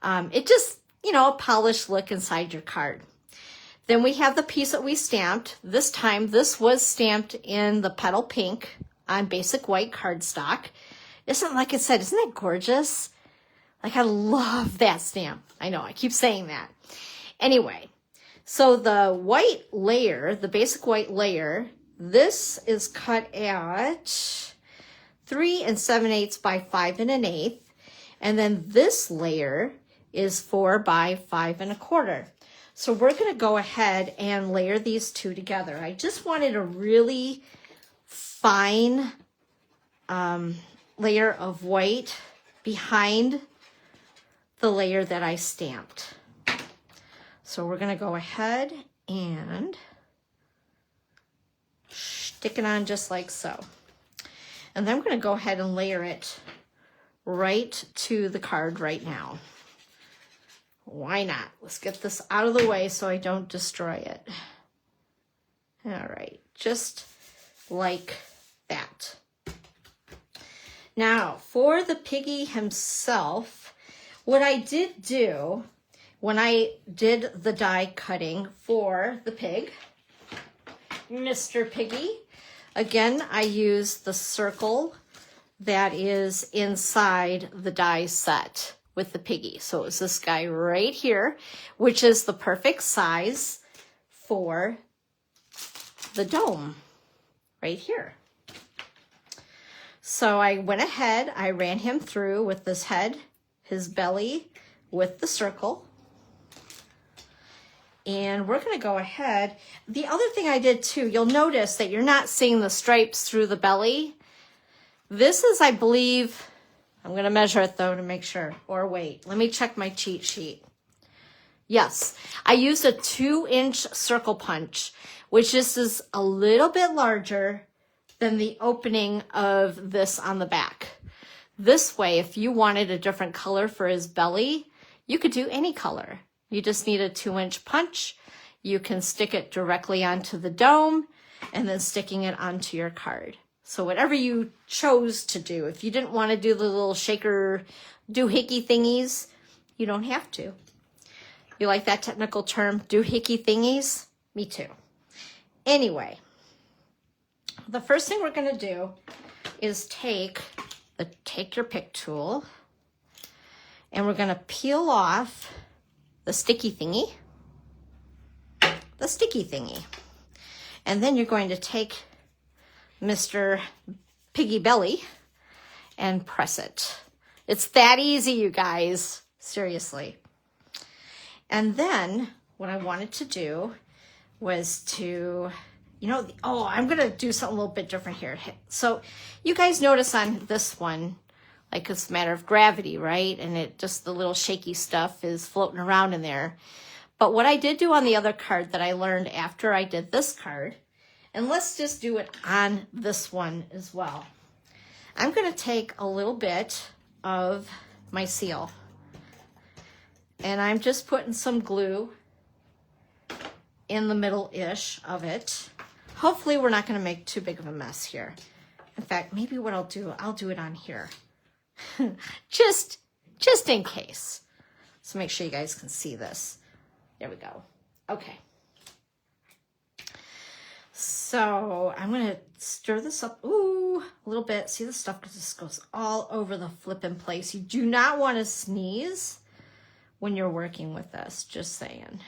It just, you know, a polished look inside your card. Then we have the piece that we stamped. This time, this was stamped in the petal pink on basic white cardstock. Isn't, like I said, isn't that gorgeous? Like, I love that stamp. I know, I keep saying that. Anyway, so the white layer, the basic white layer, this is cut at 3 7/8 by 5 1/8. And then this layer is 4 by 5 1/4. So we're going to go ahead and layer these two together. I just wanted a really fine layer of white behind the layer that I stamped. So we're going to go ahead and stick it on just like so. And then I'm going to go ahead and layer it right to the card right now. Why not? Let's get this out of the way so I don't destroy it. All right, just like that. Now, for the Piggy himself, what I did do when I did the die cutting for the pig, Mr. Piggy, again, I used the circle that is inside the die set with the Piggy. So it's this guy right here, which is the perfect size for the dome right here. So I went ahead, I ran him through with this head, his belly, with the circle. And we're going to go ahead. The other thing I did too, you'll notice that you're not seeing the stripes through the belly. This is, I believe, I'm going to measure it though to make sure. Or wait, let me check my cheat sheet. Yes, I used a 2-inch circle punch, which is a little bit larger than the opening of this on the back. This way, if you wanted a different color for his belly, you could do any color. You just need a 2-inch punch. You can stick it directly onto the dome and then sticking it onto your card. So whatever you chose to do, if you didn't want to do the little shaker doohickey thingies, you don't have to. You like that technical term, doohickey thingies? Me too. Anyway, the first thing we're going to do is take your pick tool and we're going to peel off the sticky thingy. And then you're going to take Mr. Piggy Belly and press it. It's that easy, you guys. Seriously. And then what I wanted to do was to, I'm going to do something a little bit different here. So you guys notice on this one, like it's a matter of gravity, right? And it just, the little shaky stuff is floating around in there. But what I did do on the other card that I learned after I did this card, and let's just do it on this one as well. I'm going to take a little bit of my seal and I'm just putting some glue in the middle-ish of it. Hopefully we're not going to make too big of a mess here. In fact, maybe what I'll do it on here. just in case. So make sure you guys can see this. There we go. Okay. So I'm going to stir this up, a little bit. See, the stuff just goes all over the flipping place. You do not want to sneeze when you're working with this, just saying.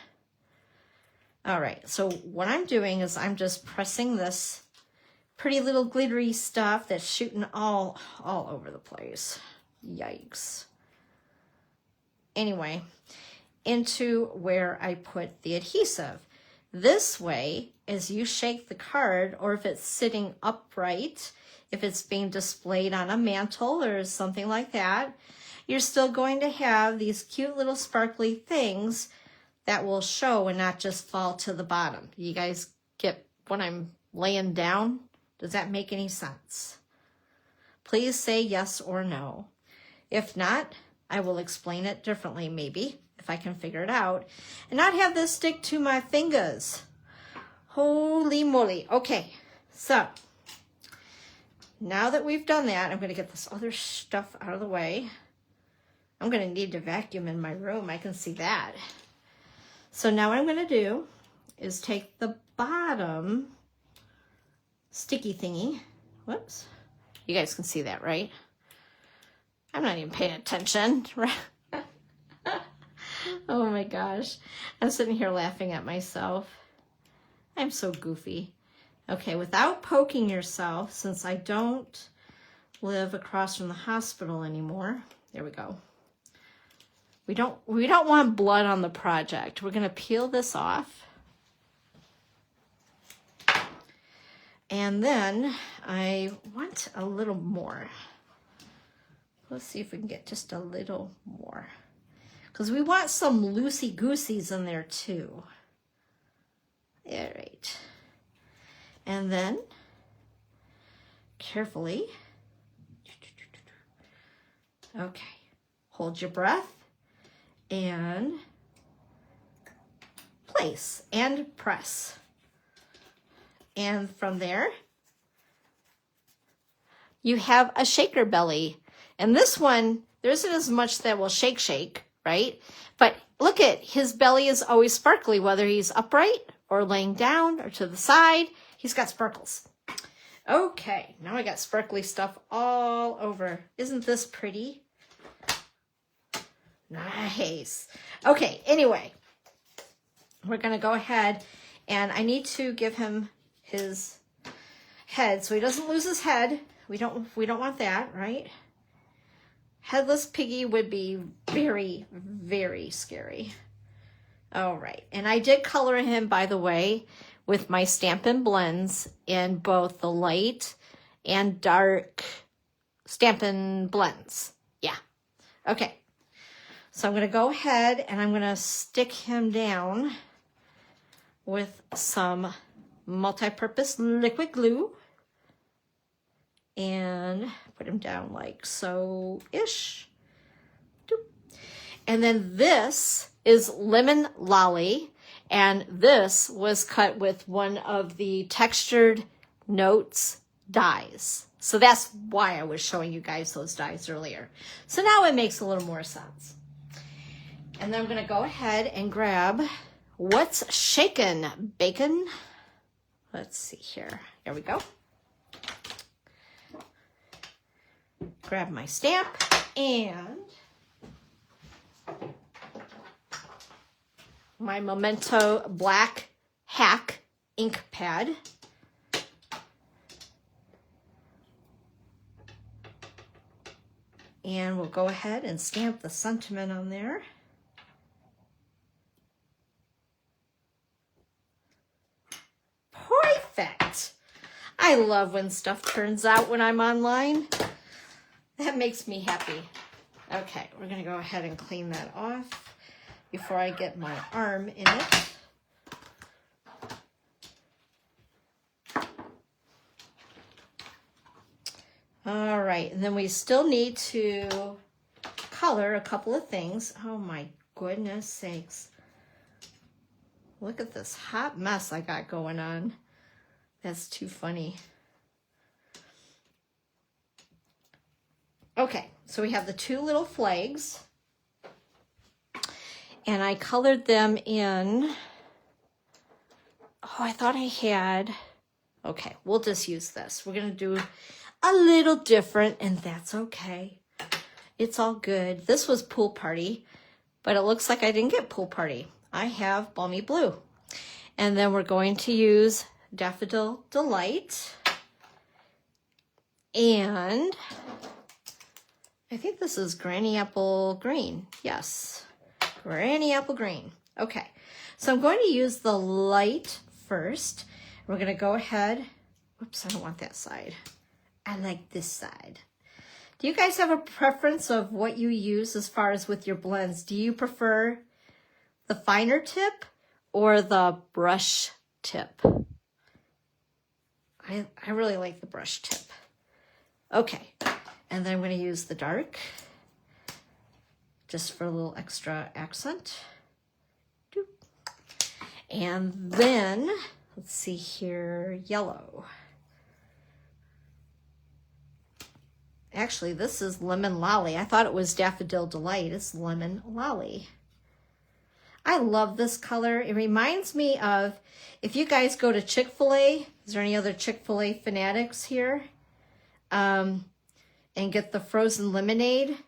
All right, so what I'm doing is I'm just pressing this pretty little glittery stuff that's shooting all over the place. Yikes. Anyway, into where I put the adhesive. This way, as you shake the card, or if it's sitting upright, if it's being displayed on a mantle or something like that, you're still going to have these cute little sparkly things that will show and not just fall to the bottom. You guys get what I'm laying down? Does that make any sense? Please say yes or no. If not, I will explain it differently maybe, if I can figure it out, and not have this stick to my fingers. Holy moly. Okay, so now that we've done that, I'm going to get this other stuff out of the way. I'm going to need to vacuum in my room. I can see that. So now what I'm going to do is take the bottom sticky thingy. Whoops. You guys can see that, right? I'm not even paying attention. Oh my gosh. I'm sitting here laughing at myself. I'm so goofy. Okay, without poking yourself, since I don't live across from the hospital anymore. There we go. We don't want blood on the project. We're going to peel this off. And then I want a little more. Let's see if we can get just a little more. Because we want some loosey-gooseys in there too. All right. And then, carefully. Okay. Hold your breath. And place and press. And from there, you have a shaker belly. And this one, there isn't as much that will shake, right? But look at, his belly is always sparkly, whether he's upright or laying down or to the side, he's got sparkles. Okay, now I got sparkly stuff all over. Isn't this pretty? Nice. Okay, anyway, we're going to go ahead and I need to give him his head so he doesn't lose his head. We don't want that, right? Headless Piggy would be very, very scary. All right, and I did color him, by the way, with my Stampin' Blends in both the light and dark Stampin' Blends. Yeah, okay. So I'm going to go ahead and I'm going to stick him down with some multi-purpose liquid glue and put him down like so-ish. And then this is Lemon Lolly, and this was cut with one of the Textured Notes dies. So that's why I was showing you guys those dies earlier. So now it makes a little more sense. And then I'm going to go ahead and grab What's Shaken Bacon. Let's see here. There we go. Grab my stamp and my Memento Black Hack ink pad. And we'll go ahead and stamp the sentiment on there. Perfect. I love when stuff turns out when I'm online. That makes me happy. Okay, we're going to go ahead and clean that off before I get my arm in it. All right, and then we still need to color a couple of things. Oh my goodness sakes. Look at this hot mess I got going on. That's too funny. Okay, so we have the two little flags. And I colored them in. Oh, I thought I had. Okay, we'll just use this. We're going to do a little different, and that's okay. It's all good. This was Pool Party, but it looks like I didn't get Pool Party. I have Balmy Blue. And then we're going to use Daffodil Delight. And I think this is Granny Apple Green. Yes. Granny apple green. Okay, so I'm going to use the light first. We're going to go ahead. Whoops, I don't want that side. I like this side. Do you guys have a preference of what you use as far as with your blends? Do you prefer the finer tip or the brush tip? I really like the brush tip. Okay, and then I'm going to use the dark just for a little extra accent. And then, let's see here, yellow. Actually, this is Lemon Lolly. I thought it was Daffodil Delight. It's Lemon Lolly. I love this color. It reminds me of, if you guys go to Chick-fil-A, is there any other Chick-fil-A fanatics here? And get the frozen lemonade.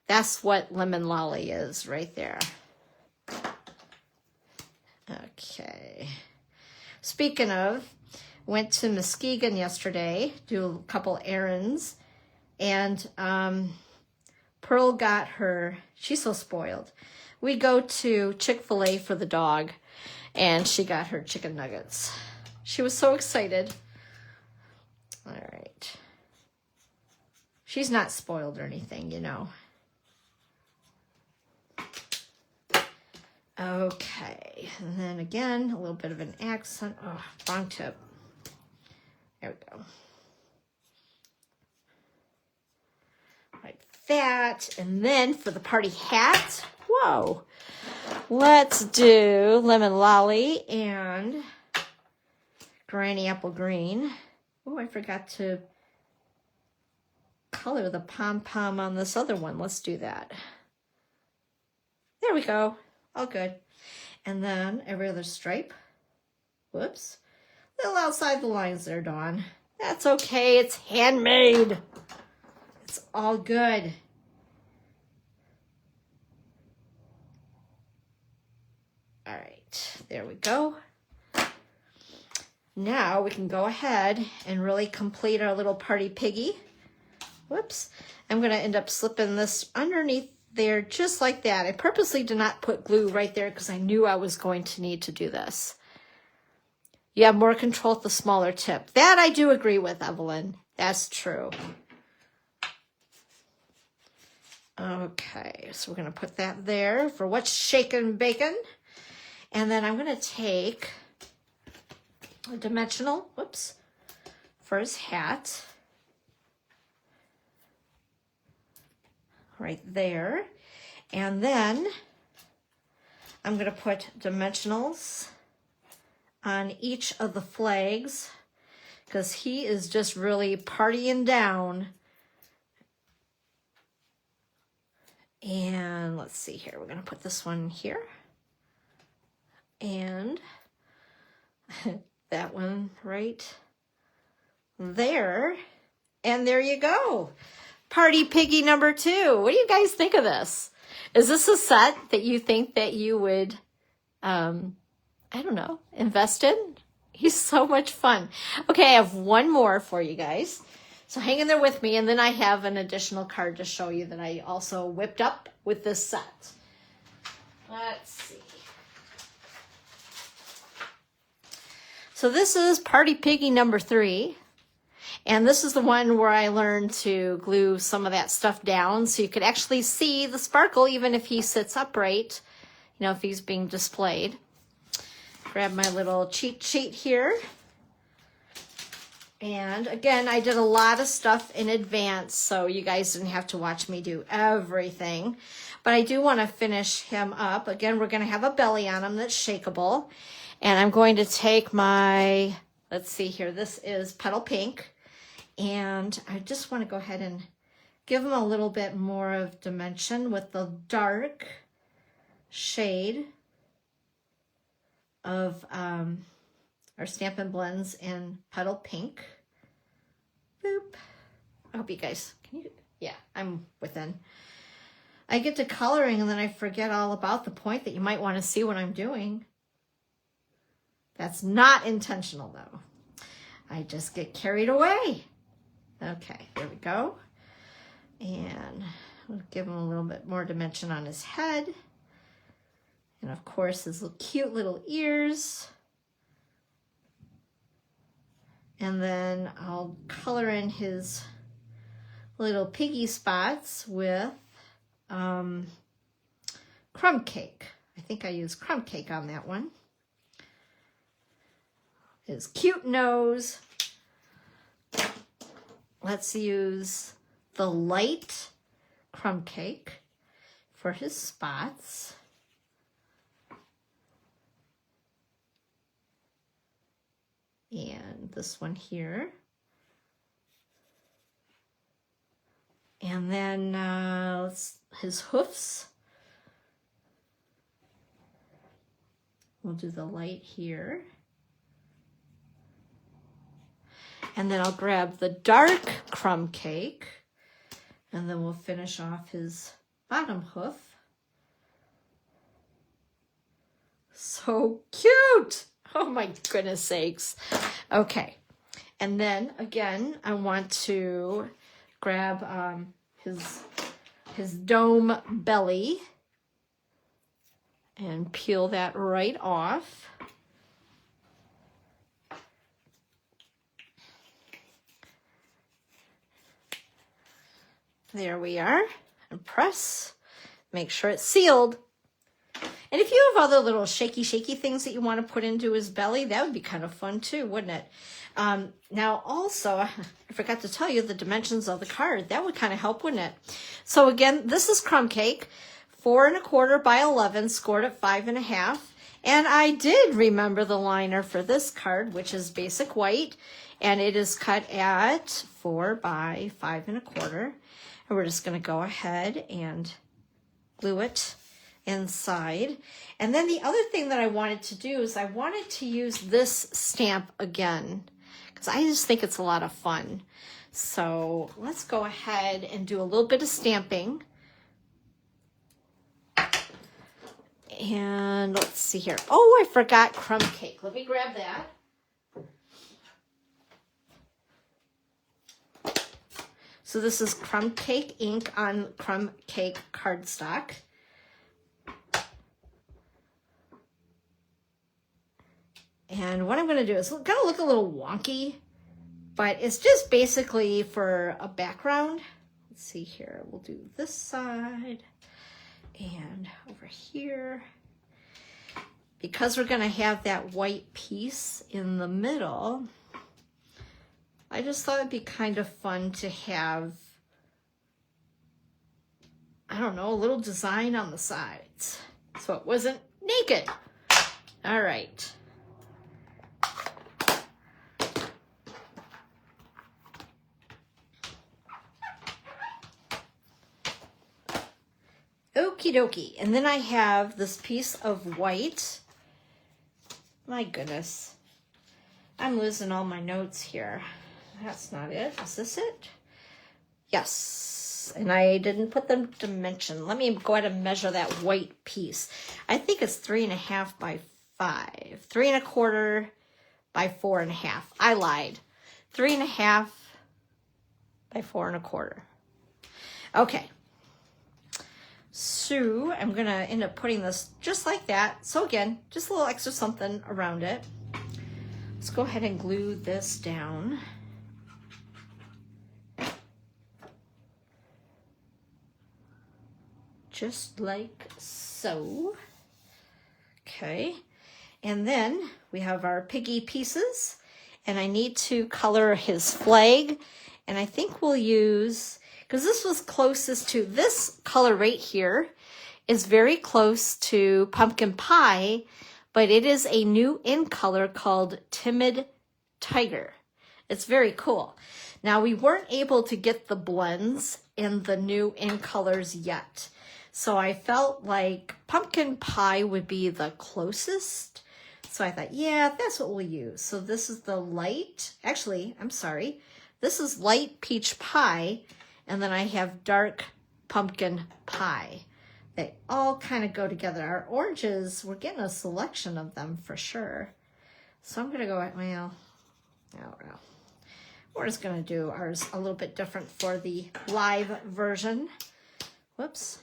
That's what Lemon Lolly is right there. Okay. Speaking of, went to Muskegon yesterday, do a couple errands, and Pearl got her, she's so spoiled. We go to Chick-fil-A for the dog, and she got her chicken nuggets. She was so excited. All right. She's not spoiled or anything, you know. Okay, and then again, a little bit of an accent. Oh, wrong tip. There we go. Like that. And then for the party hat, whoa, let's do Lemon Lolly and Granny Apple Green. Oh, I forgot to color the pom-pom on this other one. Let's do that. There we go. All good. And then every other stripe. Whoops. A little outside the lines there, Dawn. That's okay. It's handmade. It's all good. All right. There we go. Now we can go ahead and really complete our little party piggy. Whoops. I'm going to end up slipping this underneath there just like that. I purposely did not put glue right there because I knew I was going to need to do this. You have more control at the smaller tip. That I do agree with, Evelyn. That's true. Okay, so we're going to put that there for what's shaken bacon. And then I'm going to take a dimensional, whoops, for his hat. Right there. And then I'm going to put dimensionals on each of the flags because he is just really partying down. And let's see here. We're going to put this one here. And that one right there. And there you go. Party Piggy number 2. What do you guys think of this? Is this a set that you think that you would, I don't know, invest in? He's so much fun. Okay, I have one more for you guys. So hang in there with me, and then I have an additional card to show you that I also whipped up with this set. Let's see. So this is Party Piggy number 3. And this is the one where I learned to glue some of that stuff down so you could actually see the sparkle even if he sits upright, you know, if he's being displayed. Grab my little cheat sheet here. And again, I did a lot of stuff in advance, so you guys didn't have to watch me do everything. But I do want to finish him up. Again, we're going to have a belly on him that's shakeable. And I'm going to take my, let's see here, this is Petal Pink. And I just want to go ahead and give him a little bit more of dimension with the dark shade of our Stampin' Blends in Petal Pink. Boop. I hope you guys, can you, yeah, I'm within. I get to coloring and then I forget all about the point that you might want to see what I'm doing. That's not intentional though. I just get carried away. Okay, there we go. And we'll give him a little bit more dimension on his head. And of course, his cute little ears. And then I'll color in his little piggy spots with crumb cake. I think I used crumb cake on that one. His cute nose. Let's use the light crumb cake for his spots. And this one here. And then his hoofs. We'll do the light here. And then I'll grab the dark crumb cake. And then we'll finish off his bottom hoof. So cute! Oh my goodness sakes. Okay. And then again, I want to grab his dome belly and peel that right off. There we are. And press. Make sure it's sealed. And if you have other little shaky things that you want to put into his belly, that would be kind of fun too, wouldn't it? Now also, I forgot to tell you the dimensions of the card. That would kind of help, wouldn't it? So again, this is crumb cake, 4 1/4 by 11, scored at 5 1/2. And I did remember the liner for this card, which is basic white, and it is cut at 4 by 5 1/4. And we're just going to go ahead and glue it inside. And then the other thing that I wanted to do is I wanted to use this stamp again, because I just think it's a lot of fun. So let's go ahead and do a little bit of stamping. And let's see here. Oh, I forgot crumb cake. Let me grab that. So this is crumb cake ink on crumb cake cardstock. And what I'm going to do is it's going to look a little wonky, but it's just basically for a background. Let's see here. We'll do this side and over here. Because we're going to have that white piece in the middle, I just thought it'd be kind of fun to have, I don't know, a little design on the sides so it wasn't naked. All right. Okie dokie. And then I have this piece of white. My goodness. I'm losing all my notes here. That's not it. Is this it? Yes. And I didn't put the dimension. Let me go ahead and measure that white piece. I think it's 3 1/2 by 5. 3 1/4 by 4 1/2. I lied. 3 1/2 by 4 1/4. Okay. So I'm going to end up putting this just like that. So again, just a little extra something around it. Let's go ahead and glue this down. Just like so. Okay. And then we have our piggy pieces. And I need to color his flag. And I think we'll use, because this was closest to, this color right here is very close to pumpkin pie, but it is a new in color called Timid Tiger. It's very cool. Now we weren't able to get the blends in the new in colors yet. So I felt like pumpkin pie would be the closest. So I thought, yeah, that's what we'll use. So this is the light, actually, I'm sorry. This is light peach pie. And then I have dark pumpkin pie. They all kind of go together. Our oranges, we're getting a selection of them for sure. So I'm going to go, well, I don't know. We're just going to do ours a little bit different for the live version. Whoops.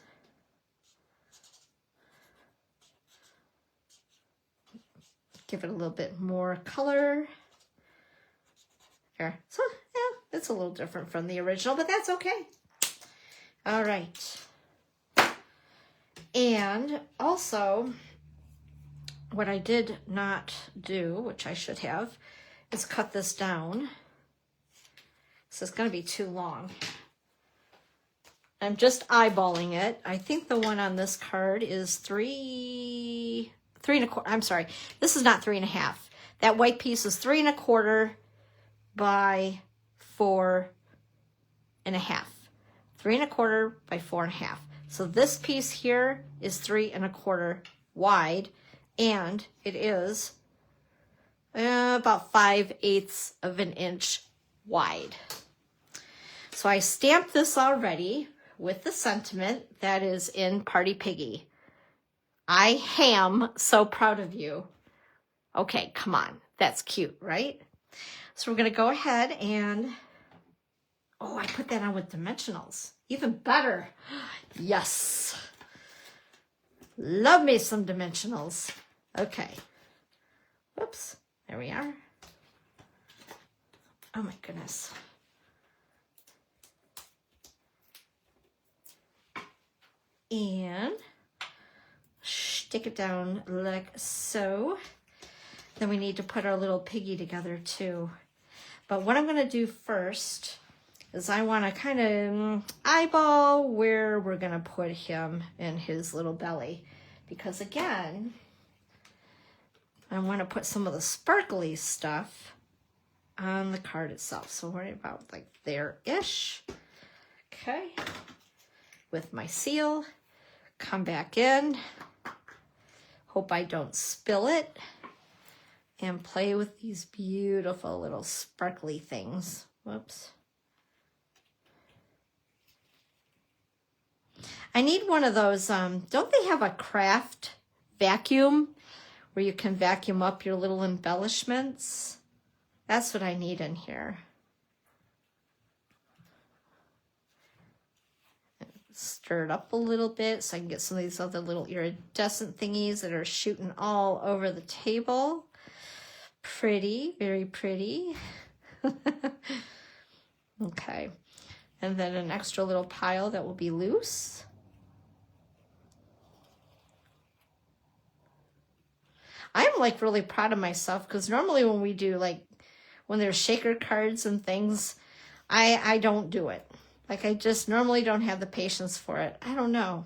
give it a little bit more color. There. So, yeah, it's a little different from the original, but that's okay. All right. And also, what I did not do, which I should have, is cut this down. So it's going to be too long. I'm just eyeballing it. I think the one on this card is 3 1/4. I'm sorry. This is not 3 1/2. That white piece is 3 1/4 by 4 1/2. 3 1/4 by 4 1/2. So this piece here is 3 1/4 wide, and it is about 5/8 of an inch wide. So I stamped this already with the sentiment that is in Party Piggy. I am so proud of you. Okay, come on. That's cute, right? So we're going to go ahead and, oh, I put that on with dimensionals. Even better. Yes. Love me some dimensionals. Okay. Whoops. There we are. Oh my goodness. And stick it down like so. Then we need to put our little piggy together too. But what I'm going to do first is I want to kind of eyeball where we're going to put him in his little belly. Because again, I want to put some of the sparkly stuff on the card itself. So worry about like there-ish. Okay. With my seal. Come back in. Hope I don't spill it. And play with these beautiful little sparkly things. Whoops. I need one of those, don't they have a craft vacuum where you can vacuum up your little embellishments? That's what I need in here. Stir it up a little bit so I can get some of these other little iridescent thingies that are shooting all over the table. Pretty, very pretty. Okay. And then an extra little pile that will be loose. I'm like really proud of myself because normally when we do like, when there's shaker cards and things, I don't do it. Like I just normally don't have the patience for it. I don't know.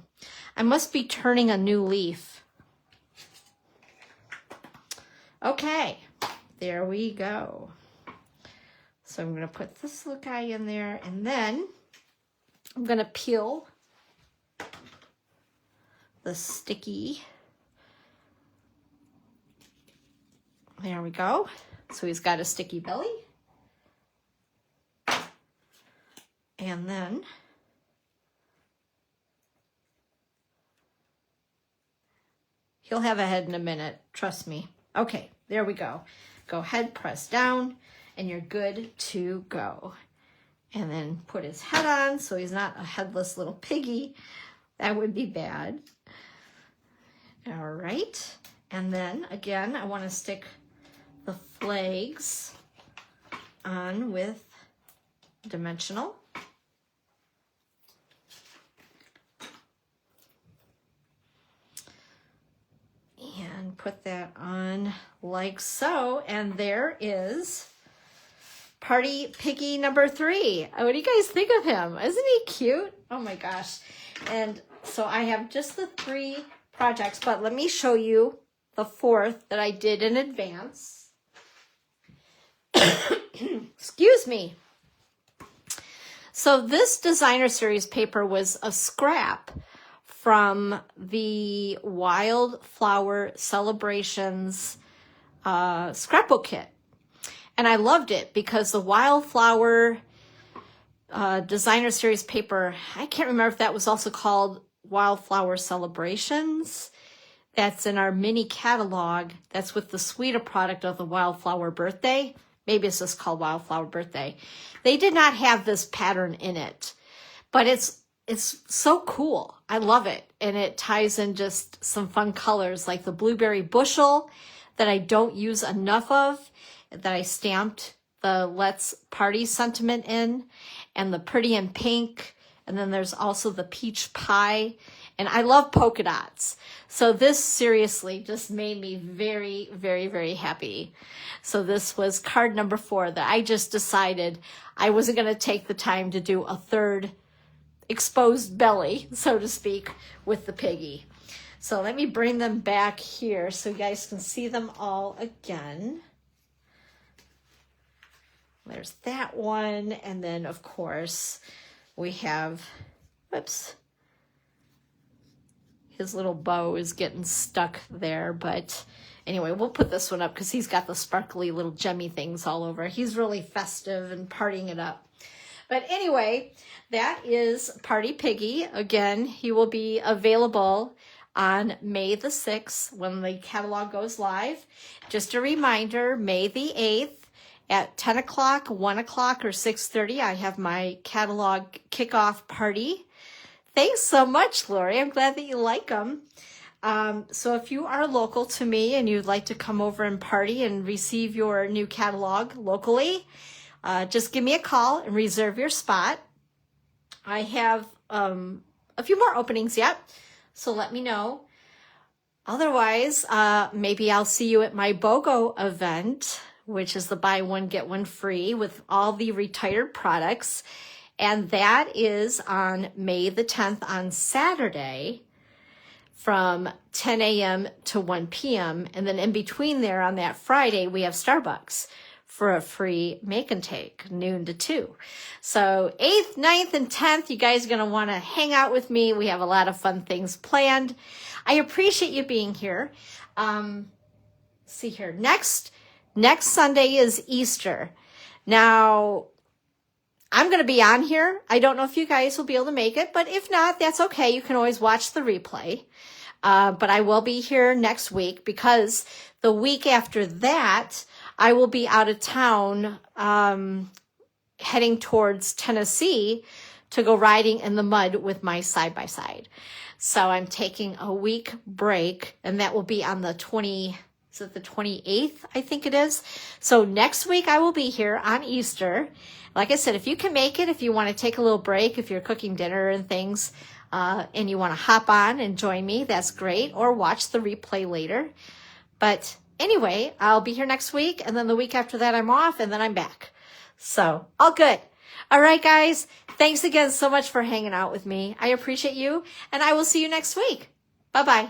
I must be turning a new leaf. Okay, there we go. So I'm going to put this little guy in there and then I'm going to peel the sticky. There we go. So he's got a sticky belly. And then he'll have a head in a minute. Trust me. Okay, there we go. Go ahead, press down, and you're good to go. And then put his head on so he's not a headless little piggy. That would be bad. All right. And then, again, I want to stick the flags on with dimensional. And put that on like so. And there is Party Piggy number 3. What do you guys think of him? Isn't he cute? Oh my gosh. And so I have just the 3 projects, but let me show you the 4th that I did in advance. Excuse me. So this designer series paper was a scrap from the Wildflower Celebrations scrapbook kit. And I loved it because the Wildflower designer series paper, I can't remember if that was also called Wildflower Celebrations. That's in our mini catalog. That's with the suite product of the Wildflower Birthday. Maybe it's just called Wildflower Birthday. They did not have this pattern in it, but it's so cool. I love it. And it ties in just some fun colors like the blueberry bushel, that I don't use enough of, that I stamped the Let's Party sentiment in, and the Pretty in Pink, and then there's also the Peach Pie, and I love polka dots. So this seriously just made me very, very, very happy. So this was card number 4 that I just decided I wasn't going to take the time to do a third exposed belly, so to speak, with the Piggy. So let me bring them back here so you guys can see them all again. There's that one. And then, of course, we have, whoops, his little bow is getting stuck there. But anyway, we'll put this one up because he's got the sparkly little gemmy things all over. He's really festive and partying it up. But anyway, that is Party Piggy. Again, he will be available on May the 6th when the catalog goes live. Just a reminder, May the 8th at 10 o'clock, 1 o'clock, or 6:30, I have my catalog kickoff party. Thanks so much, Lori. I'm glad that you like them. So if you are local to me and you'd like to come over and party and receive your new catalog locally, just give me a call and reserve your spot. I have a few more openings yet, so let me know. Otherwise, maybe I'll see you at my BOGO event, which is the buy one, get one free with all the retired products. And that is on May the 10th on Saturday from 10 a.m. to 1 p.m. And then in between there on that Friday, we have Starbucks for a free make and take, noon to 2. So 8th, 9th, and 10th, you guys are going to want to hang out with me. We have a lot of fun things planned. I appreciate you being here. See here. Next Sunday is Easter. Now, I'm going to be on here. I don't know if you guys will be able to make it, but if not, that's okay. You can always watch the replay. But I will be here next week because the week after that, I will be out of town heading towards Tennessee to go riding in the mud with my side-by-side. So I'm taking a week break, and that will be on the 28th, I think it is. So next week I will be here on Easter. Like I said, if you can make it, if you want to take a little break, if you're cooking dinner and things, and you want to hop on and join me, that's great. Or watch the replay later. But anyway, I'll be here next week, and then the week after that I'm off, and then I'm back. So, all good. All right, guys. Thanks again so much for hanging out with me. I appreciate you, and I will see you next week. Bye-bye.